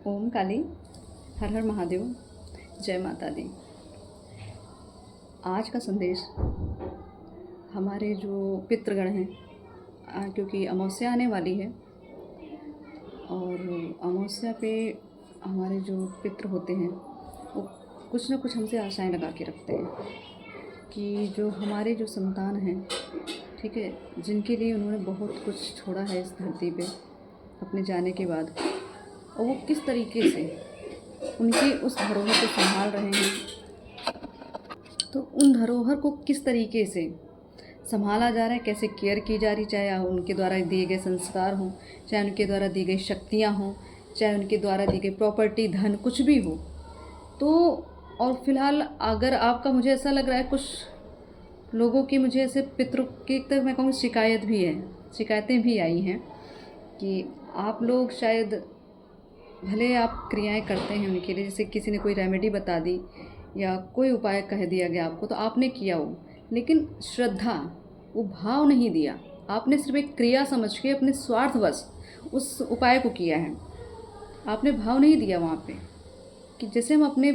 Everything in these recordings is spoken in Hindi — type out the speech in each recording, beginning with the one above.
ओम काली, हर हर महादेव, जय माता दी। आज का संदेश हमारे जो पितृगण हैं, क्योंकि अमावस्या आने वाली है और अमावस्या पे हमारे जो पितृ होते हैं वो कुछ ना कुछ हमसे आशाएं लगा के रखते हैं कि जो हमारे जो संतान हैं, ठीक है, जिनके लिए उन्होंने बहुत कुछ छोड़ा है इस धरती पे अपने जाने के बाद, और वो किस तरीके से उनकी उस धरोहर को संभाल रहे हैं। तो उन धरोहर को किस तरीके से संभाला जा रहा है, कैसे केयर की जा रही, चाहे उनके द्वारा दिए गए संस्कार हों, चाहे उनके द्वारा दी गई शक्तियाँ हों, चाहे उनके द्वारा दी गई प्रॉपर्टी, धन, कुछ भी हो। तो और फिलहाल अगर आपका, मुझे ऐसा लग रहा है कुछ लोगों की, मुझे ऐसे पितरों की तक मैं कहूँ शिकायतें भी आई हैं कि आप लोग शायद भले आप क्रियाएं करते हैं उनके लिए, जैसे किसी ने कोई रेमेडी बता दी या कोई उपाय कह दिया गया आपको तो आपने किया वो, लेकिन श्रद्धा, वो भाव नहीं दिया। आपने सिर्फ एक क्रिया समझ के अपने स्वार्थवश उस उपाय को किया है, आपने भाव नहीं दिया वहाँ पे। कि जैसे हम अपने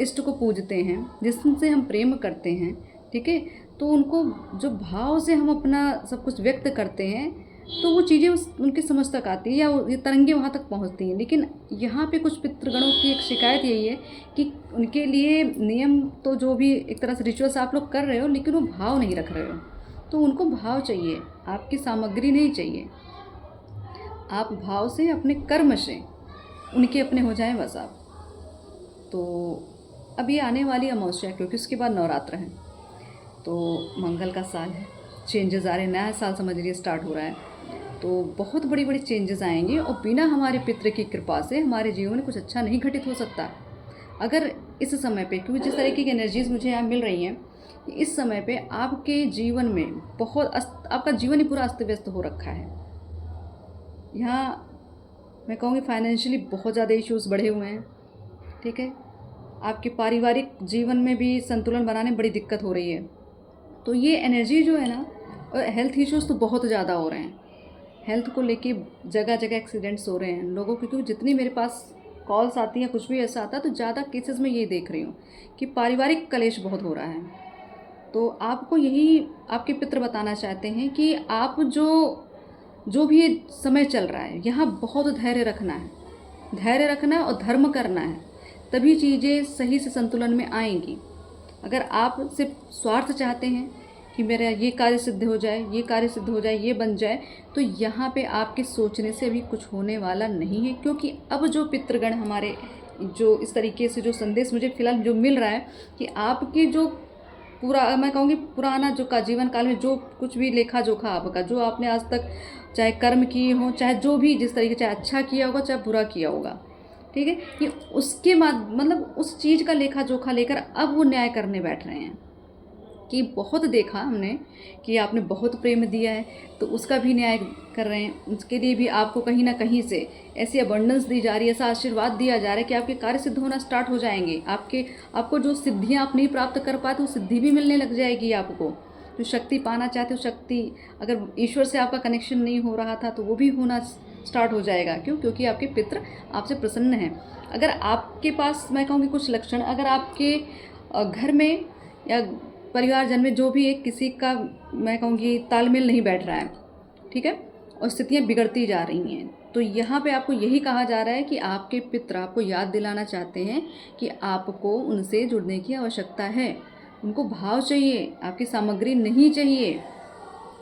इष्ट को पूजते हैं, जिससे हम प्रेम करते हैं, ठीक है, तो उनको जो भाव से हम अपना सब कुछ व्यक्त करते हैं तो वो चीज़ें उनकी समझ तक आती है या ये तरंगे वहाँ तक पहुँचती हैं। लेकिन यहाँ पे कुछ पितृगणों की एक शिकायत यही है कि उनके लिए नियम तो जो भी एक तरह से रिचुअल्स आप लोग कर रहे हो, लेकिन वो भाव नहीं रख रहे हो। तो उनको भाव चाहिए, आपकी सामग्री नहीं चाहिए। आप भाव से, अपने कर्म से उनके अपने हो जाएं बस आप। तो अब ये आने वाली अमावस्या, क्योंकि उसके बाद नवरात्र है, तो मंगल का साल है, चेंजेस आ रहे हैं, नया साल समझ लीजिए स्टार्ट हो रहा है, तो बहुत बड़ी बड़ी चेंजेस आएंगे और बिना हमारे पितृ की कृपा से हमारे जीवन में कुछ अच्छा नहीं घटित हो सकता। अगर इस समय पे, क्योंकि जिस तरीके की एनर्जीज मुझे यहाँ मिल रही हैं, इस समय पे आपके जीवन में आपका जीवन ही पूरा अस्त व्यस्त हो रखा है। यहाँ मैं कहूँगी फाइनेंशियली बहुत ज़्यादा इश्यूज़ बढ़े हुए हैं, ठीक है, आपके पारिवारिक जीवन में भी संतुलन बनाने में बड़ी दिक्कत हो रही है। तो ये एनर्जी जो है ना, हेल्थ इश्यूज़ तो बहुत ज़्यादा हो रहे हैं, हेल्थ को लेके जगह जगह एक्सीडेंट्स हो रहे हैं लोगों की। क्योंकि जितनी मेरे पास कॉल्स आती हैं, कुछ भी ऐसा आता है, तो ज़्यादा केसेस में ये देख रही हूँ कि पारिवारिक कलेश बहुत हो रहा है। तो आपको यही आपके पितृ बताना चाहते हैं कि आप जो भी ये समय चल रहा है, यहाँ बहुत धैर्य रखना है और धर्म करना है, तभी चीज़ें सही से संतुलन में आएंगी। अगर आप सिर्फ स्वार्थ चाहते हैं कि मेरा ये कार्य सिद्ध हो जाए, ये कार्य सिद्ध हो जाए, ये बन जाए, तो यहाँ पे आपके सोचने से भी कुछ होने वाला नहीं है। क्योंकि अब जो पितृगण हमारे, जो इस तरीके से जो संदेश मुझे फिलहाल जो मिल रहा है कि आपकी जो पूरा, मैं कहूँगी पुराना जो का जीवन काल में जो कुछ भी लेखा जोखा आपका, जो आपने आज तक चाहे कर्म किए हों, चाहे जो भी जिस तरीके, चाहे अच्छा किया होगा चाहे बुरा किया होगा, ठीक है, कि उसके बाद मतलब उस चीज़ का लेखा जोखा लेकर अब वो न्याय करने बैठ रहे हैं। कि बहुत देखा हमने कि आपने बहुत प्रेम दिया है, तो उसका भी न्याय कर रहे हैं। उसके लिए भी आपको कहीं ना कहीं से ऐसी अबंडेंस दी जा रही है, ऐसा आशीर्वाद दिया जा रहा है कि आपके कार्य सिद्ध होना स्टार्ट हो जाएंगे। आपको जो सिद्धियां आप नहीं प्राप्त कर पाते, वो सिद्धि भी मिलने लग जाएगी। आपको जो शक्ति पाना चाहते हो, शक्ति, अगर ईश्वर से आपका कनेक्शन नहीं हो रहा था तो वो भी होना स्टार्ट हो जाएगा। क्यों? क्योंकि आपके पितृ आपसे प्रसन्न हैं। अगर आपके पास, मैं कहूँगी कुछ लक्षण, अगर आपके घर में या परिवारजन में जो भी एक किसी का, मैं कहूँगी तालमेल नहीं बैठ रहा है, ठीक है, और स्थितियाँ बिगड़ती जा रही हैं, तो यहाँ पे आपको यही कहा जा रहा है कि आपके पितृ आपको याद दिलाना चाहते हैं कि आपको उनसे जुड़ने की आवश्यकता है। उनको भाव चाहिए, आपकी सामग्री नहीं चाहिए,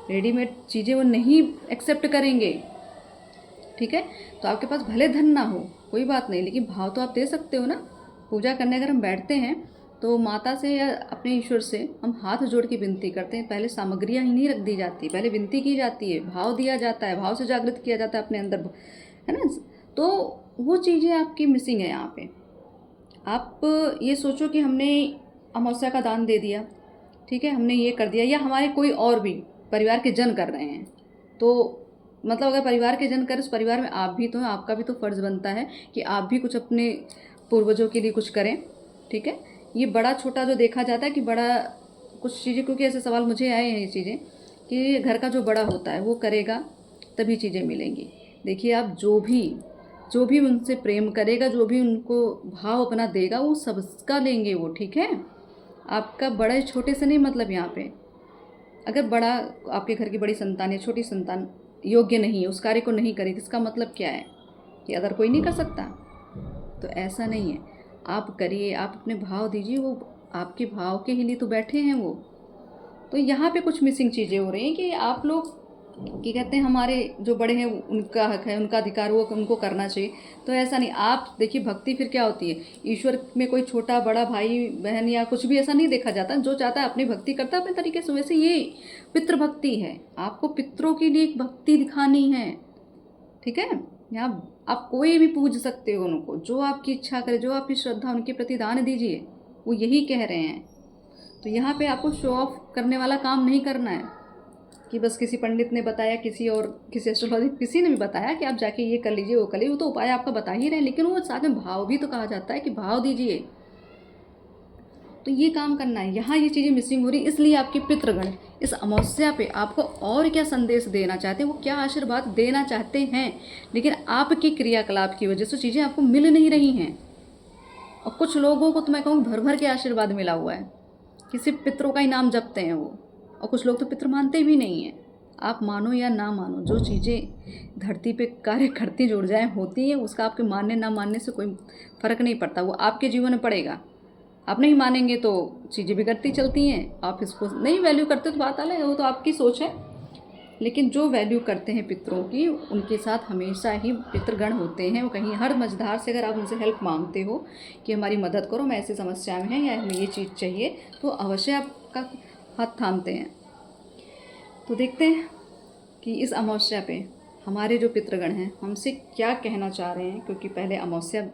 रेडीमेड चीज़ें वो नहीं एक्सेप्ट करेंगे, ठीक है। तो आपके पास भले धन ना हो, कोई बात नहीं, लेकिन भाव तो आप दे सकते हो ना। पूजा करने अगर हम बैठते हैं तो माता से या अपने ईश्वर से हम हाथ जोड़ के विनती करते हैं। पहले सामग्रियाँ ही नहीं रख दी जाती, पहले विनती की जाती है, भाव दिया जाता है, भाव से जागृत किया जाता है अपने अंदर, है ना। तो वो चीज़ें आपकी मिसिंग है यहाँ पे। आप ये सोचो कि हमने अमावस्या का दान दे दिया, ठीक है, हमने ये कर दिया, या हमारे कोई और भी परिवार के जन कर रहे हैं, तो मतलब अगर परिवार के जन करें, उस परिवार में आप भी तो हैं, आपका भी तो फ़र्ज़ बनता है कि आप भी कुछ अपने पूर्वजों के लिए कुछ करें, ठीक है। ये बड़ा छोटा जो देखा जाता है कि बड़ा कुछ चीज़ें, क्योंकि ऐसे सवाल मुझे आए हैं ये चीज़ें कि घर का जो बड़ा होता है वो करेगा तभी चीज़ें मिलेंगी। देखिए, आप जो भी जो भी उनसे प्रेम करेगा, जो भी उनको भाव अपना देगा, वो सबका लेंगे वो, ठीक है। आपका बड़े छोटे से नहीं मतलब यहाँ पे। अगर बड़ा आपके घर की बड़ी संतान या छोटी संतान योग्य नहीं है, उस कार्य को नहीं करेगी, इसका मतलब क्या है कि अदर कोई नहीं कर सकता? तो ऐसा नहीं है, आप करिए, आप अपने भाव दीजिए, वो आपके भाव के ही लिए तो बैठे हैं वो। तो यहाँ पे कुछ मिसिंग चीज़ें हो रही हैं कि आप लोग क्या कहते हैं, हमारे जो बड़े हैं उनका हक है, उनका अधिकार, वो उनको करना चाहिए। तो ऐसा नहीं, आप देखिए भक्ति फिर क्या होती है, ईश्वर में कोई छोटा बड़ा भाई बहन या कुछ भी ऐसा नहीं देखा जाता। जो चाहता है अपनी भक्ति करता है अपने तरीके से। वैसे ये पितृ भक्ति है, आपको पितरों के लिए एक भक्ति दिखानी है, ठीक है। यहाँ आप कोई भी पूज सकते हो उनको, जो आपकी इच्छा करे, जो आपकी श्रद्धा, उनके प्रति दान दीजिए, वो यही कह रहे हैं। तो यहाँ पे आपको शो ऑफ करने वाला काम नहीं करना है कि बस किसी पंडित ने बताया, किसी और किसी एस्ट्रोलॉजी किसी ने भी बताया कि आप जाके ये कर लीजिए, वो कर लीजिए, वो तो उपाय आपका बता ही रहे हैं, लेकिन वो साथ में भाव भी तो कहा जाता है कि भाव दीजिए। तो ये काम करना है। यहाँ ये चीज़ें मिसिंग हो रही, इसलिए आपके पितृगण इस अमावस्या पे आपको और क्या संदेश देना चाहते हैं, वो क्या आशीर्वाद देना चाहते हैं, लेकिन आपके क्रियाकलाप की वजह से चीज़ें आपको मिल नहीं रही हैं। और कुछ लोगों को तो मैं कहूँ भर भर के आशीर्वाद मिला हुआ है, किसी पितरों का ही नाम जपते हैं वो, और कुछ लोग तो पितृ मानते भी नहीं हैं। आप मानो या ना मानो, जो चीज़ें धरती पे कार्य करती जुड़ जाए होती हैं, उसका आपके मानने ना मानने से कोई फ़र्क नहीं पड़ता, वो आपके जीवन में पड़ेगा। आप नहीं मानेंगे तो चीज़ें बिगड़ती चलती हैं, आप इसको नहीं वैल्यू करते तो बात अलग है, वो तो आपकी सोच है। लेकिन जो वैल्यू करते हैं पितरों की, उनके साथ हमेशा ही पितृगण होते हैं। वो कहीं हर मझधार से अगर आप उनसे हेल्प मांगते हो कि हमारी मदद करो, मैं ऐसी समस्या में है या हमें ये चीज़ चाहिए, तो अवश्य आपका हाथ थामते हैं। तो देखते हैं कि इस अमावस्या पे हमारे जो पितृगण हैं हमसे क्या कहना चाह रहे हैं, क्योंकि पहले अमावस्या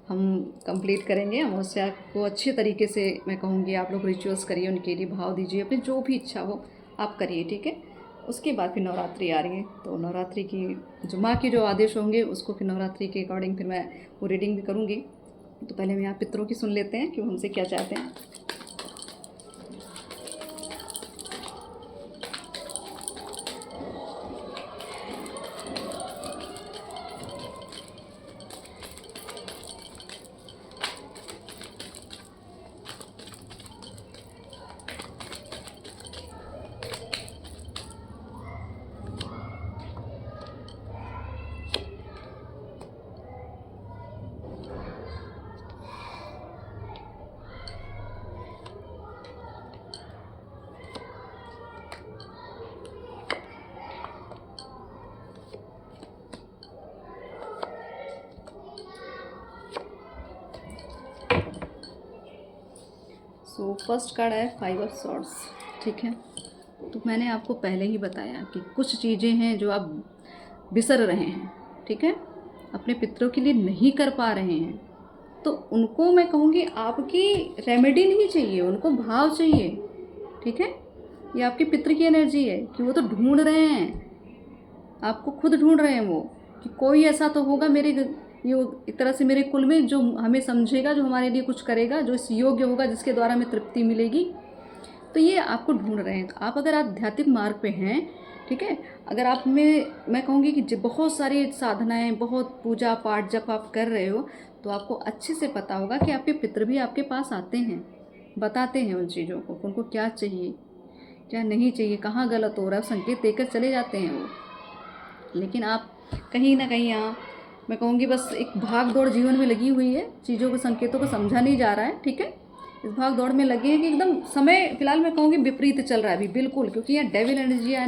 हम कंप्लीट करेंगे। अमावस्या को अच्छे तरीके से मैं कहूँगी आप लोग रिचुअल्स करिए, उनके लिए भाव दीजिए, अपनी जो भी इच्छा हो आप करिए, ठीक है। उसके बाद फिर नवरात्रि आ रही है, तो नवरात्रि की जो माँ के जो आदेश होंगे उसको फिर नवरात्रि के अकॉर्डिंग फिर मैं वो रीडिंग भी करूँगी। तो पहले हम यहाँ पितरों की सुन लेते हैं कि वो हमसे क्या चाहते हैं। सो फर्स्ट कार्ड है 5 ऑफ सॉर्ड्स, ठीक है। तो मैंने आपको पहले ही बताया कि कुछ चीज़ें हैं जो आप बिसर रहे हैं, ठीक है, अपने पितरों के लिए नहीं कर पा रहे हैं। तो उनको मैं कहूँगी आपकी रेमेडी नहीं चाहिए, उनको भाव चाहिए, ठीक है। ये आपके पितृ की एनर्जी है कि वो तो ढूंढ रहे हैं, आपको खुद ढूंढ रहे हैं वो, कि कोई ऐसा तो होगा मेरे ये एक तरह से मेरे कुल में जो हमें समझेगा, जो हमारे लिए कुछ करेगा, जो इस योग्य होगा, जिसके द्वारा हमें तृप्ति मिलेगी। तो ये आपको ढूंढ रहे हैं। तो आप अगर आध्यात्मिक मार्ग पे हैं, ठीक है, अगर आप में मैं कहूँगी कि बहुत सारी साधनाएं, बहुत पूजा पाठ जब आप कर रहे हो, तो आपको अच्छे से पता होगा कि आपके पितृ भी आपके पास आते हैं, बताते हैं उन चीज़ों को, उनको क्या चाहिए क्या नहीं चाहिए, कहाँ गलत हो रहा है, संकेत देकर चले जाते हैं वो। लेकिन आप कहीं ना कहीं यहाँ मैं कहूँगी बस एक भाग दौड़ जीवन में लगी हुई है, चीज़ों के संकेतों को समझा नहीं जा रहा है, ठीक है। इस भाग दौड़ में लगे हैं कि एकदम समय फिलहाल मैं कहूँगी विपरीत चल रहा है अभी, बिल्कुल, क्योंकि यहाँ डेविल एनर्जियाँ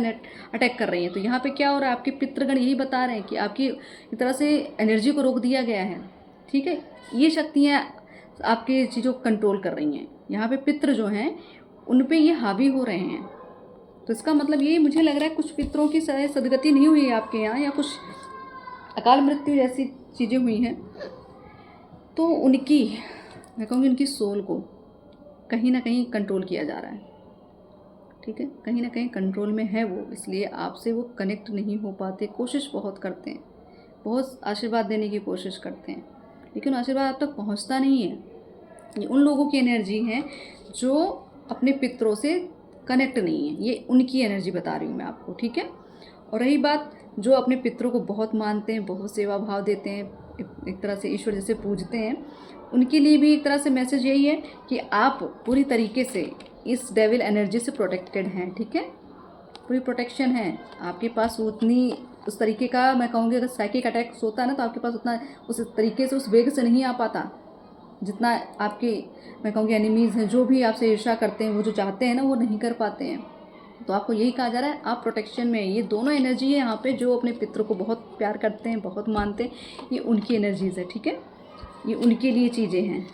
अटैक कर रही हैं। तो यहाँ पे क्या हो रहा है, आपके पितृगण यही बता रहे हैं कि आपकी एक तरह से एनर्जी को रोक दिया गया है, ठीक है। ये शक्तियाँ आपकी चीज़ों को कंट्रोल कर रही हैं। यहाँ पे पितृ जो हैं उन पे ये हावी हो रहे हैं। तो इसका मतलब ये मुझे लग रहा है कुछ पितरों की सदगति नहीं हुई है आपके यहाँ, या कुछ अकाल मृत्यु जैसी चीज़ें हुई हैं। तो उनकी मैं कहूँगी उनकी सोल को कहीं ना कहीं कंट्रोल किया जा रहा है, ठीक है, कहीं ना कहीं कंट्रोल में है वो, इसलिए आपसे वो कनेक्ट नहीं हो पाते। कोशिश बहुत करते हैं, बहुत आशीर्वाद देने की कोशिश करते हैं, लेकिन आशीर्वाद आप तक पहुँचता नहीं है। ये उन लोगों की एनर्जी है जो अपने पितरों से कनेक्ट नहीं है, ये उनकी एनर्जी बता रही हूँ मैं आपको, ठीक है। और रही बात जो अपने पितरों को बहुत मानते हैं, बहुत सेवा भाव देते हैं, एक तरह से ईश्वर जैसे पूजते हैं, उनके लिए भी एक तरह से मैसेज यही है कि आप पूरी तरीके से इस डेविल एनर्जी से प्रोटेक्टेड हैं, ठीक है, पूरी प्रोटेक्शन है आपके पास। उतनी उस तरीके का मैं कहूँगी, अगर साइकिक अटैक्स होता है ना तो आपके पास उतना उस तरीके से उस वेग से नहीं आ पाता जितना आपके मैं कहूँगी एनिमीज़ हैं, जो भी आपसे ईर्ष्या करते हैं, वो जो चाहते हैं ना वो नहीं कर पाते हैं। तो आपको यही कहा जा रहा है आप प्रोटेक्शन में। ये दोनों एनर्जी है यहाँ पे, जो अपने पितरों को बहुत प्यार करते हैं, बहुत मानते हैं, ये उनकी एनर्जीज़ है, ठीक है, ये उनके लिए चीज़ें हैं।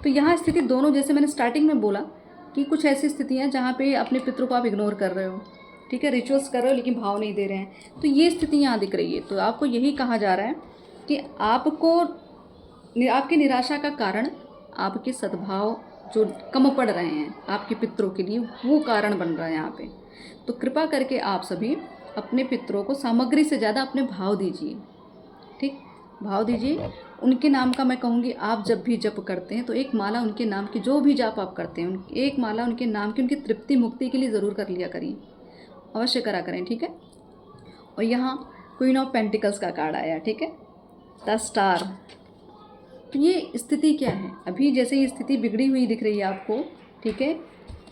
तो यहाँ स्थिति दोनों, जैसे मैंने स्टार्टिंग में बोला कि कुछ ऐसी स्थितियाँ जहाँ पे अपने पितरों को आप इग्नोर कर रहे हो, ठीक है, रिचुअल्स कर रहे हो लेकिन भाव नहीं दे रहे हैं, तो ये स्थिति यहाँ दिख रही है। तो आपको यही कहा जा रहा है कि आपको आपकी निराशा का कारण आपके सद्भाव जो कम पड़ रहे हैं आपके पितरों के लिए, वो कारण बन रहा है यहाँ पे। तो कृपा करके आप सभी अपने पितरों को सामग्री से ज़्यादा अपने भाव दीजिए, ठीक, भाव दीजिए उनके नाम का। मैं कहूँगी आप जब भी जप करते हैं तो एक माला उनके नाम की, जो भी जाप आप करते हैं एक माला उनके नाम की, उनकी तृप्ति मुक्ति के लिए ज़रूर कर लिया करिए, अवश्य करा करें, ठीक है। और यहाँ क्वीन ऑफ पेंटिकल्स का कार्ड आया, ठीक है, द स्टार। तो ये स्थिति क्या है, अभी जैसे ये स्थिति बिगड़ी हुई दिख रही है आपको, ठीक है,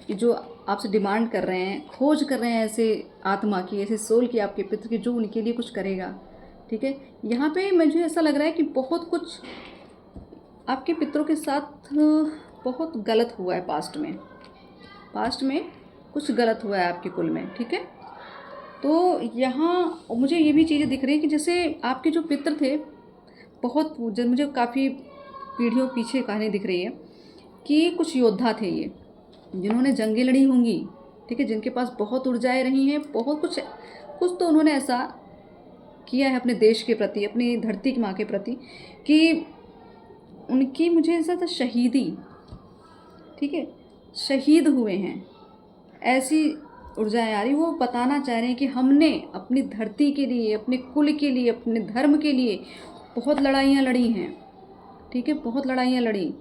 कि जो आपसे डिमांड कर रहे हैं, खोज कर रहे हैं ऐसे आत्मा की, ऐसे सोल की, आपके पितर की, जो उनके लिए कुछ करेगा, ठीक है। यहाँ पे मुझे ऐसा लग रहा है कि बहुत कुछ आपके पितरों के साथ बहुत गलत हुआ है पास्ट में कुछ गलत हुआ है आपके कुल में, ठीक है। तो यहाँ मुझे ये भी चीज़ें दिख रही है कि जैसे आपके जो पितर थे, बहुत मुझे काफ़ी पीढ़ियों पीछे कहानी दिख रही है कि कुछ योद्धा थे ये, जिन्होंने जंगें लड़ी होंगी, ठीक है, जिनके पास बहुत ऊर्जाएं रही हैं, बहुत कुछ तो उन्होंने ऐसा किया है अपने देश के प्रति, अपनी धरती की माँ के प्रति, कि उनकी मुझे ऐसा था शहीदी, ठीक है, शहीद हुए हैं, ऐसी ऊर्जाएं आ रही। वो बताना चाह रहे हैं कि हमने अपनी धरती के लिए, अपने कुल के लिए, अपने धर्म के लिए बहुत लड़ाइयाँ लड़ी हैं, ठीक है, बहुत लड़ाइयाँ लड़ी,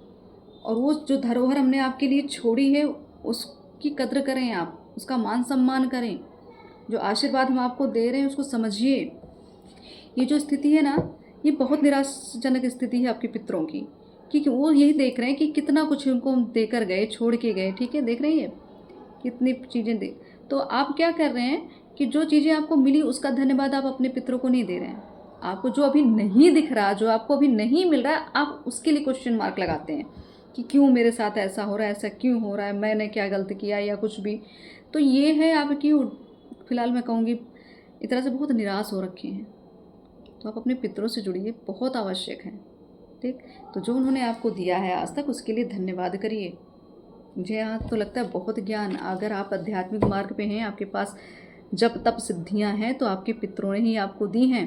और वो जो धरोहर हमने आपके लिए छोड़ी है उसकी कद्र करें आप, उसका मान सम्मान करें, जो आशीर्वाद हम आपको दे रहे हैं उसको समझिए। ये जो स्थिति है ना, ये बहुत निराशाजनक स्थिति है आपके पितरों की, क्योंकि वो यही देख रहे हैं कि कितना कुछ उनको देकर गए, छोड़ के गए, ठीक है, देख रही है कितनी चीज़ें दे। तो आप क्या कर रहे हैं कि जो चीज़ें आपको मिली उसका धन्यवाद आप अपने पितरों को नहीं दे रहे हैं। आपको जो अभी नहीं दिख रहा, जो आपको अभी नहीं मिल रहा है, आप उसके लिए क्वेश्चन मार्क लगाते हैं कि क्यों मेरे साथ ऐसा हो रहा है, ऐसा क्यों हो रहा है, मैंने क्या गलत किया या कुछ भी। तो ये है आपकी, फ़िलहाल मैं कहूँगी इस तरह से बहुत निराश हो रखे हैं। तो आप अपने पितरों से जुड़िए, बहुत आवश्यक है, ठीक। तो जो उन्होंने आपको दिया है आज तक, उसके लिए धन्यवाद करिए। मुझे यहाँ तो लगता है बहुत ज्ञान, अगर आप आध्यात्मिक मार्ग पे हैं, आपके पास जब तप सिद्धियाँ हैं, तो आपके पितरों ने ही आपको दी हैं,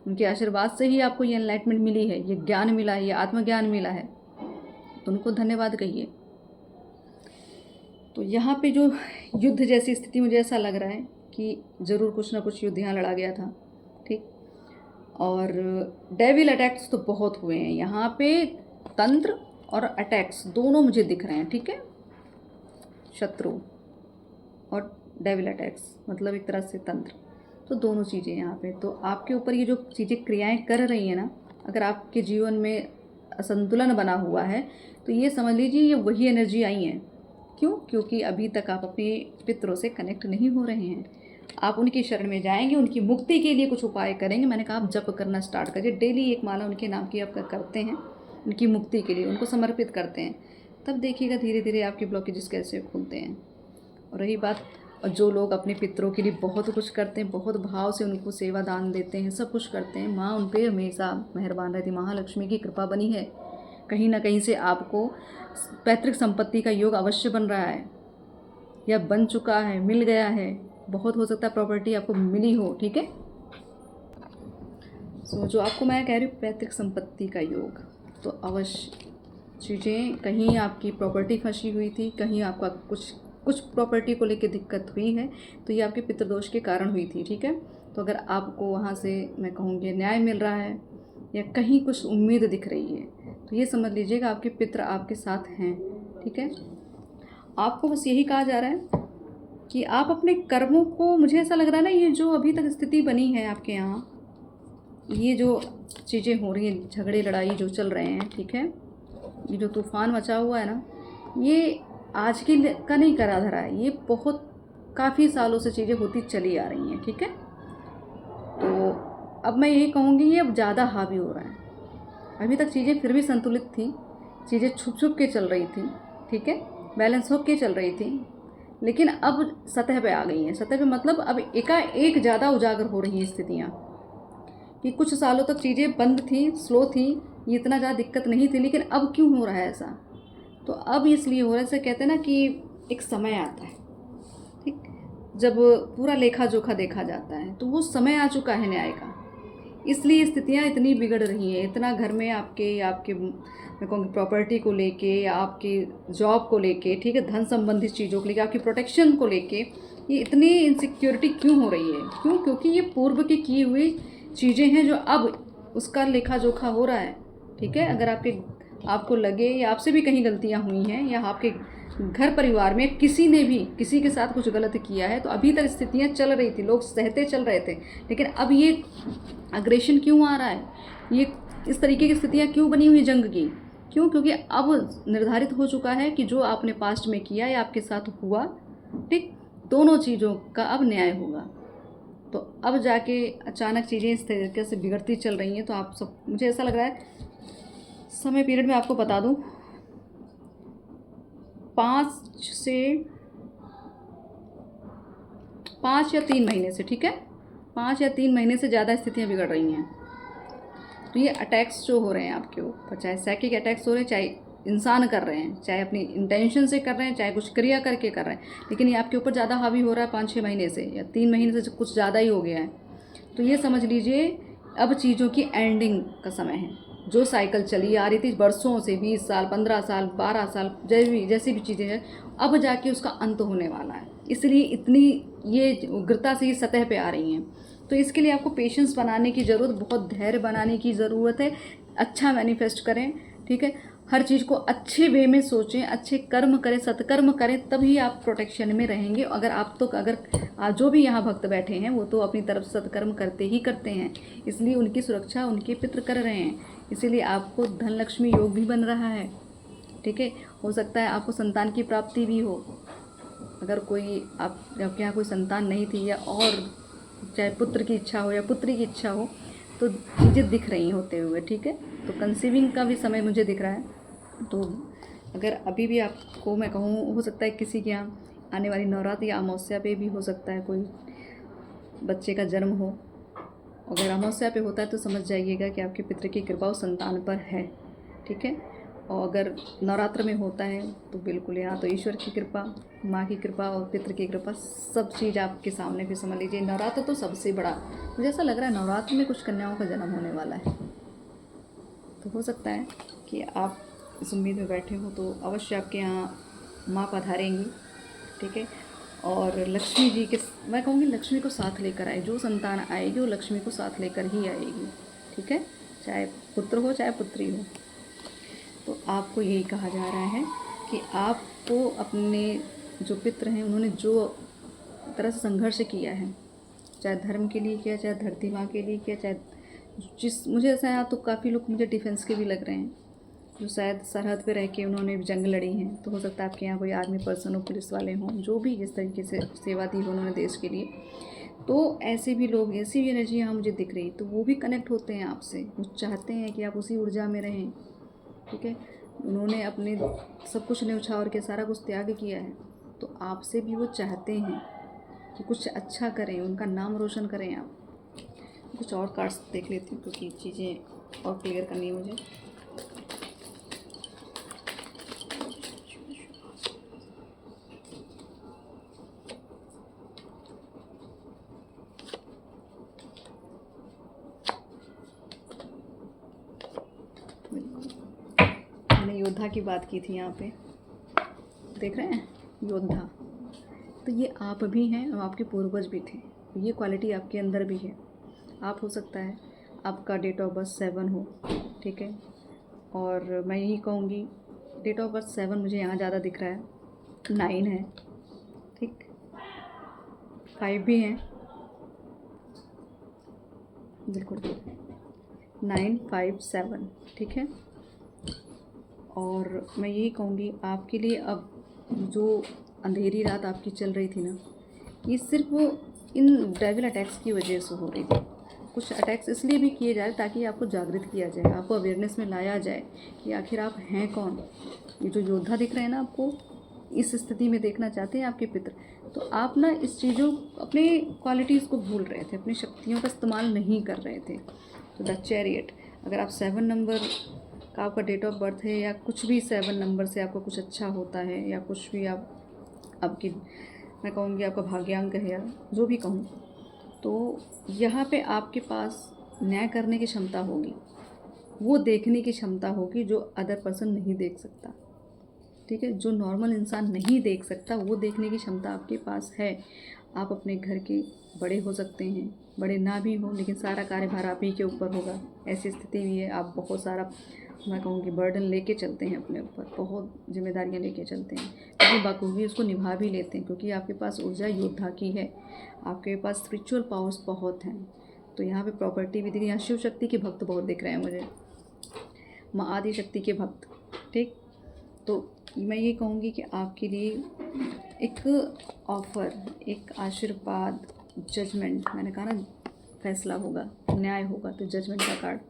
उनके आशीर्वाद से ही आपको ये एनलाइटमेंट मिली है, ये ज्ञान मिला है, ये आत्मज्ञान मिला है, तो उनको धन्यवाद कहिए। तो यहाँ पे जो युद्ध जैसी स्थिति, मुझे ऐसा लग रहा है कि ज़रूर कुछ ना कुछ युद्ध यहाँ लड़ा गया था, ठीक। और डेविल अटैक्स तो बहुत हुए हैं यहाँ पे, तंत्र और अटैक्स दोनों मुझे दिख रहे हैं, ठीक है, शत्रु और डेविल अटैक्स मतलब एक तरह से तंत्र, तो दोनों चीज़ें यहाँ पे। तो आपके ऊपर ये जो चीज़ें क्रियाएं कर रही हैं ना, अगर आपके जीवन में असंतुलन बना हुआ है तो ये समझ लीजिए ये वही एनर्जी आई हैं। क्यों? क्योंकि अभी तक आप अपने पितरों से कनेक्ट नहीं हो रहे हैं। आप उनकी शरण में जाएंगे, उनकी मुक्ति के लिए कुछ उपाय करेंगे। मैंने कहा आप जप करना स्टार्ट करिए, डेली एक माला उनके नाम की आप करते हैं, उनकी मुक्ति के लिए उनको समर्पित करते हैं, तब देखिएगा धीरे धीरे आपके ब्लॉकेजेस कैसे खुलते हैं। और रही बात, और जो लोग अपने पितरों के लिए बहुत कुछ करते हैं, बहुत भाव से उनको सेवा दान देते हैं, सब कुछ करते हैं, माँ उन पर हमेशा मेहरबान रहती, महालक्ष्मी की कृपा बनी है। कहीं ना कहीं से आपको पैतृक संपत्ति का योग अवश्य बन रहा है या बन चुका है, मिल गया है, बहुत हो सकता है प्रॉपर्टी आपको मिली हो, ठीक है। सो जो आपको मैं कह रही हूँ पैतृक संपत्ति का योग, तो अवश्य चीज़ें, कहीं आपकी प्रॉपर्टी फंसी हुई थी, कहीं आपका कुछ प्रॉपर्टी को लेके दिक्कत हुई है, तो ये आपके पितृदोष के कारण हुई थी, ठीक है। तो अगर आपको वहाँ से मैं कहूँगी न्याय मिल रहा है या कहीं कुछ उम्मीद दिख रही है, तो ये समझ लीजिएगा आपके पितृ आपके साथ हैं, ठीक है। आपको बस यही कहा जा रहा है कि आप अपने कर्मों को, मुझे ऐसा लग रहा है ना, ये जो अभी तक स्थिति बनी है आपके यहाँ, ये जो चीज़ें हो रही हैं, झगड़े लड़ाई जो चल रहे हैं, ठीक है, ये जो तूफ़ान मचा हुआ है ना, ये आज की का नहीं करा धरा है, ये बहुत काफ़ी सालों से चीज़ें होती चली आ रही हैं, ठीक है। तो अब मैं यही कहूँगी, ये अब ज़्यादा हावी हो रहा है। अभी तक चीज़ें फिर भी संतुलित थी, चीज़ें छुप छुप के चल रही थी, ठीक है, बैलेंस हो के चल रही थी, लेकिन अब सतह पे आ गई हैं। सतह पे मतलब अब एकाएक ज़्यादा उजागर हो रही हैं स्थितियाँ, कि कुछ सालों तक चीज़ें बंद थी, स्लो थी, ये इतना ज़्यादा दिक्कत नहीं थी, लेकिन अब क्यों हो रहा है ऐसा? तो अब इसलिए हो रहा है, जैसे कहते हैं ना कि एक समय आता है, ठीक, जब पूरा लेखा जोखा देखा जाता है, तो वो समय आ चुका है न्याय का। इसलिए स्थितियाँ इतनी बिगड़ रही हैं, इतना घर में आपके मैं कहूँगी प्रॉपर्टी को लेके, या आपकी जॉब को लेके, ठीक है, धन संबंधित चीज़ों को लेके, आपकी प्रोटेक्शन को लेके ये इतनी इनसिक्योरिटी क्यों हो रही है? क्यों? क्योंकि ये पूर्व की हुई चीज़ें हैं जो अब उसका लेखा जोखा हो रहा है, ठीक है। अगर आपको लगे या आपसे भी कहीं गलतियाँ हुई हैं, या आपके घर परिवार में किसी ने भी किसी के साथ कुछ गलत किया है, तो अभी तक स्थितियाँ चल रही थी, लोग सहते चल रहे थे, लेकिन अब ये अग्रेशन क्यों आ रहा है? ये इस तरीके की स्थितियाँ क्यों बनी हुई जंग की? क्यों? क्योंकि अब निर्धारित हो चुका है कि जो आपने पास्ट में किया या आपके साथ हुआ, ठीक, दोनों चीज़ों का अब न्याय होगा। तो अब जाके अचानक चीज़ें इस तरीके से बिगड़ती चल रही हैं, तो आप सब, मुझे ऐसा लग रहा है, समय पीरियड में आपको बता दूँ, 5 या 3 महीने से, ठीक है, 5 या 3 महीने से ज़्यादा स्थितियाँ बिगड़ रही हैं। तो ये अटैक्स जो हो रहे हैं आपके ऊपर, चाहे साइकिक अटैक्स हो रहे हैं, चाहे इंसान कर रहे हैं, चाहे अपनी इंटेंशन से कर रहे हैं, चाहे कुछ क्रिया करके कर रहे हैं, लेकिन ये आपके ऊपर ज़्यादा हावी हो रहा है 5-6 महीने से, या 3 महीने से कुछ ज़्यादा ही हो गया है। तो ये समझ लीजिए अब चीज़ों की एंडिंग का समय है। जो साइकिल चली आ रही थी बरसों से, 20 साल, 15 साल, 12 साल, जैसी भी चीज़ें हैं, अब जाके उसका अंत होने वाला है। इसलिए इतनी ये उग्रता से ही सतह पे आ रही हैं। तो इसके लिए आपको पेशेंस बनाने की ज़रूरत, बहुत धैर्य बनाने की ज़रूरत है। अच्छा मैनिफेस्ट करें, ठीक है, हर चीज़ को अच्छे वे में सोचें, अच्छे कर्म करें, सत्कर्म करें, तभी आप प्रोटेक्शन में रहेंगे। अगर जो भी यहाँ भक्त बैठे हैं वो तो अपनी तरफ से सत्कर्म करते ही करते हैं, इसलिए उनकी सुरक्षा उनके पितृ कर रहे हैं, इसीलिए आपको धन लक्ष्मी योग भी बन रहा है, ठीक है। हो सकता है आपको संतान की प्राप्ति भी हो, अगर आपके यहाँ कोई संतान नहीं थी, या और चाहे पुत्र की इच्छा हो या पुत्री की इच्छा हो, तो चीज़ें दिख रही होते हुए, ठीक है। तो कंसीविंग का भी समय मुझे दिख रहा है। तो अगर अभी भी आपको मैं कहूँ, हो सकता है किसी के यहाँ आने वाली नवरात्र या अमावस्या पे भी हो सकता है कोई बच्चे का जन्म हो। अगर अमावस्या पे होता है तो समझ जाइएगा कि आपके पितृ की कृपा उस संतान पर है, ठीक है। और अगर नवरात्र में होता है तो बिल्कुल यहाँ तो ईश्वर की कृपा, माँ की कृपा और पितृ की कृपा, सब चीज़ आपके सामने भी समझ लीजिए। नवरात्र तो सबसे बड़ा, मुझे ऐसा लग रहा है नवरात्र में कुछ कन्याओं का जन्म होने वाला है। तो हो सकता है कि आप इस उम्मीद में बैठे हो, तो अवश्य आपके यहाँ माँ पधारेंगी, ठीक है। और लक्ष्मी जी के, मैं कहूँगी लक्ष्मी को साथ लेकर आए, जो संतान आएगी वो लक्ष्मी को साथ लेकर ही आएगी, ठीक है, चाहे पुत्र हो चाहे पुत्री हो। तो आपको यही कहा जा रहा है कि आपको अपने जो पितृ हैं, उन्होंने जो तरह से संघर्ष किया है, चाहे धर्म के लिए किया, चाहे धरती माँ के लिए किया, चाहे मुझे ऐसा है, तो काफ़ी लोग मुझे डिफेंस के भी लग रहे हैं, जो शायद सरहद पे रह के उन्होंने जंग लड़ी हैं। तो हो सकता है आपके यहाँ कोई आर्मी पर्सन हो, पुलिस वाले हों, जो भी जिस तरीके से सेवा दी हो उन्होंने देश के लिए, तो ऐसे भी लोग, ऐसी भी एनर्जी यहाँ मुझे दिख रही, तो वो भी कनेक्ट होते हैं आपसे, वो चाहते हैं कि आप उसी ऊर्जा में रहें, ठीक है। उन्होंने अपने सब कुछ न्यौछावर के सारा कुछ त्याग किया है, तो आपसे भी वो चाहते हैं कि कुछ अच्छा करें, उनका नाम रोशन करें आप। कुछ और कार्ड्स देख लेती हूँ क्योंकि चीज़ें और क्लियर करनी है मुझे। मैंने योद्धा की बात की थी, यहाँ पे देख रहे हैं, योद्धा, तो ये आप भी हैं और आपके पूर्वज भी थे, ये क्वालिटी आपके अंदर भी है। आप, हो सकता है आपका डेट ऑफ बर्थ 7 हो, ठीक है, और मैं यही कहूँगी डेट ऑफ बर्थ 7 मुझे यहाँ ज़्यादा दिख रहा है, 9 है, ठीक, 5 भी हैं, बिल्कुल 957, ठीक है। और मैं यही कहूँगी आपके लिए, अब जो अंधेरी रात आपकी चल रही थी ना, ये सिर्फ इन डेविल अटैक्स की वजह से हो रही थी। कुछ अटैक्स इसलिए भी किए जा रहे ताकि आपको जागृत किया जाए, आपको अवेयरनेस में लाया जाए कि आखिर आप हैं कौन। ये जो योद्धा दिख रहे हैं ना आपको, इस स्थिति में देखना चाहते हैं आपके पितर, तो आप ना इस चीज़ों, अपने क्वालिटीज़ को भूल रहे थे, अपनी शक्तियों का इस्तेमाल नहीं कर रहे थे। तो द चैरियट, अगर आप 7 नंबर का आपका डेट ऑफ बर्थ है, या कुछ भी 7 नंबर से आपको कुछ अच्छा होता है, या कुछ भी आपकी, मैं कहूँगी आपका भाग्यांक है, या जो भी कहूँ, तो यहाँ पे आपके पास न्याय करने की क्षमता होगी, वो देखने की क्षमता होगी जो अदर पर्सन नहीं देख सकता, ठीक है। जो नॉर्मल इंसान नहीं देख सकता, वो देखने की क्षमता आपके पास है। आप अपने घर के बड़े हो सकते हैं, बड़े ना भी हो, लेकिन सारा कार्यभार आप ही के ऊपर होगा। ऐसी स्थिति भी है, आप बहुत सारा, मैं कहूँगी, बर्डन लेके चलते हैं अपने ऊपर, बहुत जिम्मेदारियाँ लेके चलते हैं, लेकिन बखूबी उसको निभा भी लेते हैं, क्योंकि आपके पास ऊर्जा योद्धा की है, आपके पास स्पिरिचुअल पावर्स बहुत हैं। तो यहाँ पे प्रॉपर्टी भी दिख रही है, यहाँ शिव शक्ति के भक्त बहुत दिख रहे हैं मुझे, माँ आदि शक्ति के भक्त, ठीक। तो मैं ये कहूँगी कि आपके लिए एक ऑफ़र, एक आशीर्वाद, जजमेंट, मैंने कहा ना फैसला होगा, न्याय होगा, तो जजमेंट का कार्ड।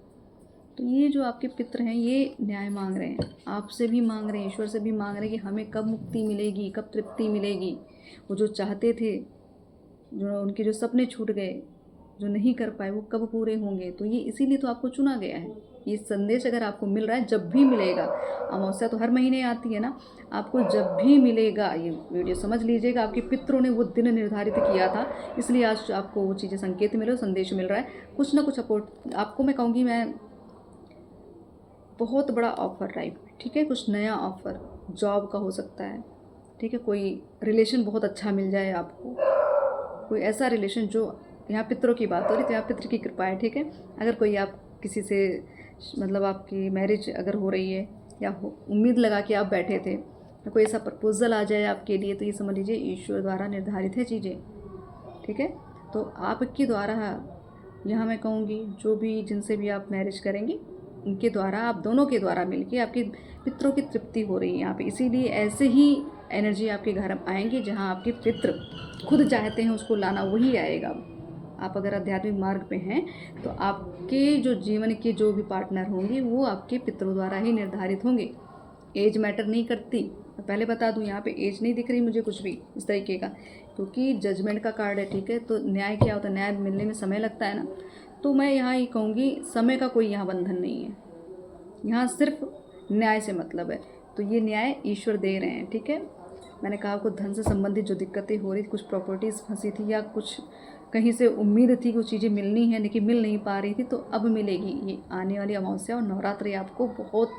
तो ये जो आपके पितर हैं, ये न्याय मांग रहे हैं, आपसे भी मांग रहे हैं, ईश्वर से भी मांग रहे हैं कि हमें कब मुक्ति मिलेगी, कब तृप्ति मिलेगी। वो जो चाहते थे, जो उनके जो सपने छूट गए, जो नहीं कर पाए, वो कब पूरे होंगे। तो ये इसीलिए तो आपको चुना गया है। ये संदेश अगर आपको मिल रहा है, जब भी मिलेगा, अमावस्या तो हर महीने आती है ना, आपको जब भी मिलेगा, ये वीडियो समझ लीजिएगा, आपके पितरों ने वो दिन निर्धारित किया था, इसलिए आज आपको वो चीज़ें, संकेत मिले, संदेश मिल रहा है, कुछ ना कुछ सपोर्ट आपको। मैं कहूँगी, मैं बहुत बड़ा ऑफ़र टाइप, ठीक है, कुछ नया ऑफ़र जॉब का हो सकता है, ठीक है, कोई रिलेशन बहुत अच्छा मिल जाए आपको, कोई ऐसा रिलेशन जो, यहाँ पितरों की बात हो रही, तो यहाँ पितर की कृपा है, ठीक है। अगर कोई आप किसी से, मतलब आपकी मैरिज अगर हो रही है, या उम्मीद लगा के आप बैठे थे, तो कोई ऐसा प्रपोजल आ जाए आपके लिए, तो ये समझ लीजिए ईश्वर द्वारा निर्धारित है चीज़ें, ठीक है। तो आपके द्वारा, यहाँ मैं कहूँगी, जो भी, जिनसे भी आप मैरिज करेंगी, उनके द्वारा, आप दोनों के द्वारा मिलके आपके पितरों की तृप्ति हो रही है यहाँ पे। इसीलिए ऐसे ही एनर्जी आपके घर आएंगी, जहाँ आपके पितृ खुद चाहते हैं उसको लाना, वही आएगा। आप अगर आध्यात्मिक मार्ग पे हैं, तो आपके जो जीवन के जो भी पार्टनर होंगे, वो आपके पितरों द्वारा ही निर्धारित होंगे। एज मैटर नहीं करती, मैं पहले बता दूं, यहाँ पे एज नहीं दिख रही मुझे कुछ भी इस तरीके का, क्योंकि जजमेंट का कार्ड है, ठीक है। तो न्याय क्या होता है, न्याय मिलने में समय लगता है ना, तो मैं यहाँ ये कहूँगी, समय का कोई यहाँ बंधन नहीं है, यहाँ सिर्फ न्याय से मतलब है। तो ये न्याय ईश्वर दे रहे हैं, ठीक है। मैंने कहा आपको धन से संबंधित जो दिक्कतें हो रही थी, कुछ प्रॉपर्टीज़ फंसी थी, या कुछ कहीं से उम्मीद थी कुछ चीज़ें मिलनी है, लेकिन मिल नहीं पा रही थी, तो अब मिलेगी। ये आने वाली अमावस्या और नवरात्रि आपको बहुत,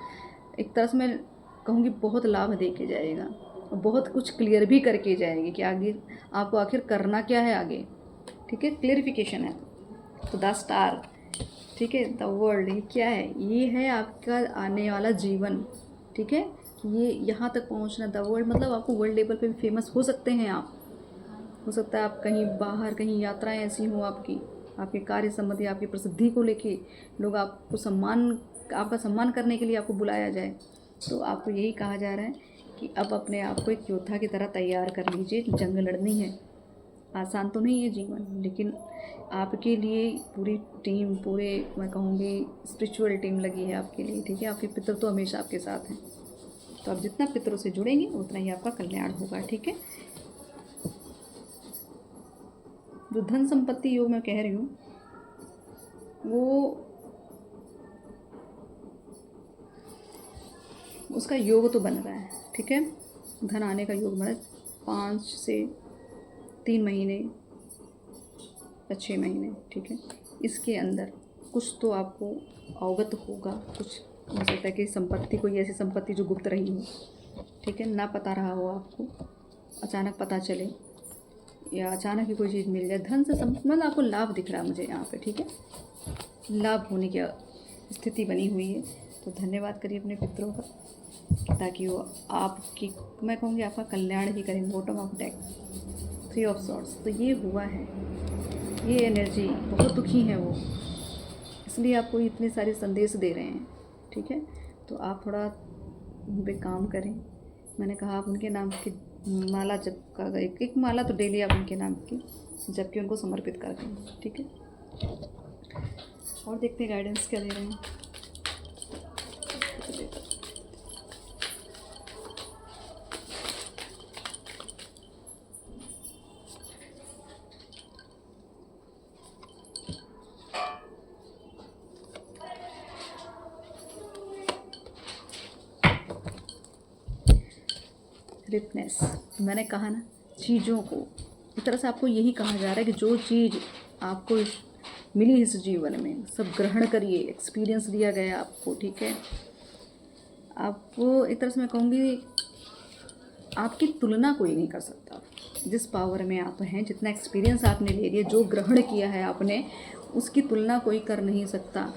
एक तरह से मैं कहूँगी, बहुत लाभ दे के जाएगा, और बहुत कुछ क्लियर भी करके जाएगी कि आगे आपको आखिर करना क्या है आगे, ठीक है। क्लियरिफिकेशन है। तो द स्टार, ठीक है, द वर्ल्ड, ये क्या है, ये है आपका आने वाला जीवन, ठीक है। ये यहाँ तक पहुँचना, द वर्ल्ड मतलब आपको वर्ल्ड लेवल पे भी फेमस हो सकते हैं आप, हो सकता है आप कहीं बाहर, कहीं यात्राएं ऐसी हों आपकी, आपके कार्य संबंधी, आपकी प्रसिद्धि को लेके लोग आपको आपका सम्मान करने के लिए आपको बुलाया जाए। तो आपको यही कहा जा रहा है कि अब अपने आप को एक योद्धा की तरह तैयार कर लीजिए, जंग लड़नी है। आसान तो नहीं है जीवन, लेकिन आपके लिए पूरी टीम, पूरे, मैं कहूँगी, स्पिरिचुअल टीम लगी है आपके लिए, ठीक है। आपके पितर तो हमेशा आपके साथ हैं, तो आप जितना पितरों से जुड़ेंगे उतना ही आपका कल्याण होगा, ठीक है। जो धन संपत्ति योग मैं कह रही हूँ, वो उसका योग तो बन रहा है, ठीक है, धन आने का योग बना है 5 से 3 महीने या 6 महीने, ठीक है। इसके अंदर कुछ तो आपको अवगत होगा, कुछ हो सकता है कि संपत्ति, कोई ऐसी संपत्ति जो गुप्त रही हो, ठीक है, ना पता रहा हो आपको, अचानक पता चले, या अचानक ही कोई चीज़ मिल जाए। धन से मतलब आपको लाभ दिख रहा है मुझे यहाँ पे, ठीक है, लाभ होने की स्थिति बनी हुई है। तो धन्यवाद करिए अपने पितरों का, ताकि वो आपकी, मैं कहूँगी, आपका कल्याण ही करें। Bottom of deck, 3 of swords, तो ये हुआ है, ये एनर्जी, बहुत दुखी है वो, इसलिए आपको इतने सारे संदेश दे रहे हैं, ठीक है। तो आप थोड़ा उन पे काम करें। मैंने कहा आप उनके नाम की माला जप का एक माला तो डेली आप उनके नाम की जबकि उनको समर्पित कर दें, ठीक है। और देखते हैं गाइडेंस क्या दे रहे हैं। रिपनेस, मैंने कहा ना, चीज़ों को एक तरह से आपको यही कहा जा रहा है कि जो चीज़ आपको मिली इस जीवन में सब ग्रहण करिए। एक्सपीरियंस दिया गया आपको, ठीक है। आपको एक तरह से मैं कहूँगी आपकी तुलना कोई नहीं कर सकता। जिस पावर में आप हैं, जितना एक्सपीरियंस आपने ले लिया, जो ग्रहण किया है आपने, उसकी तुलना कोई कर नहीं सकता।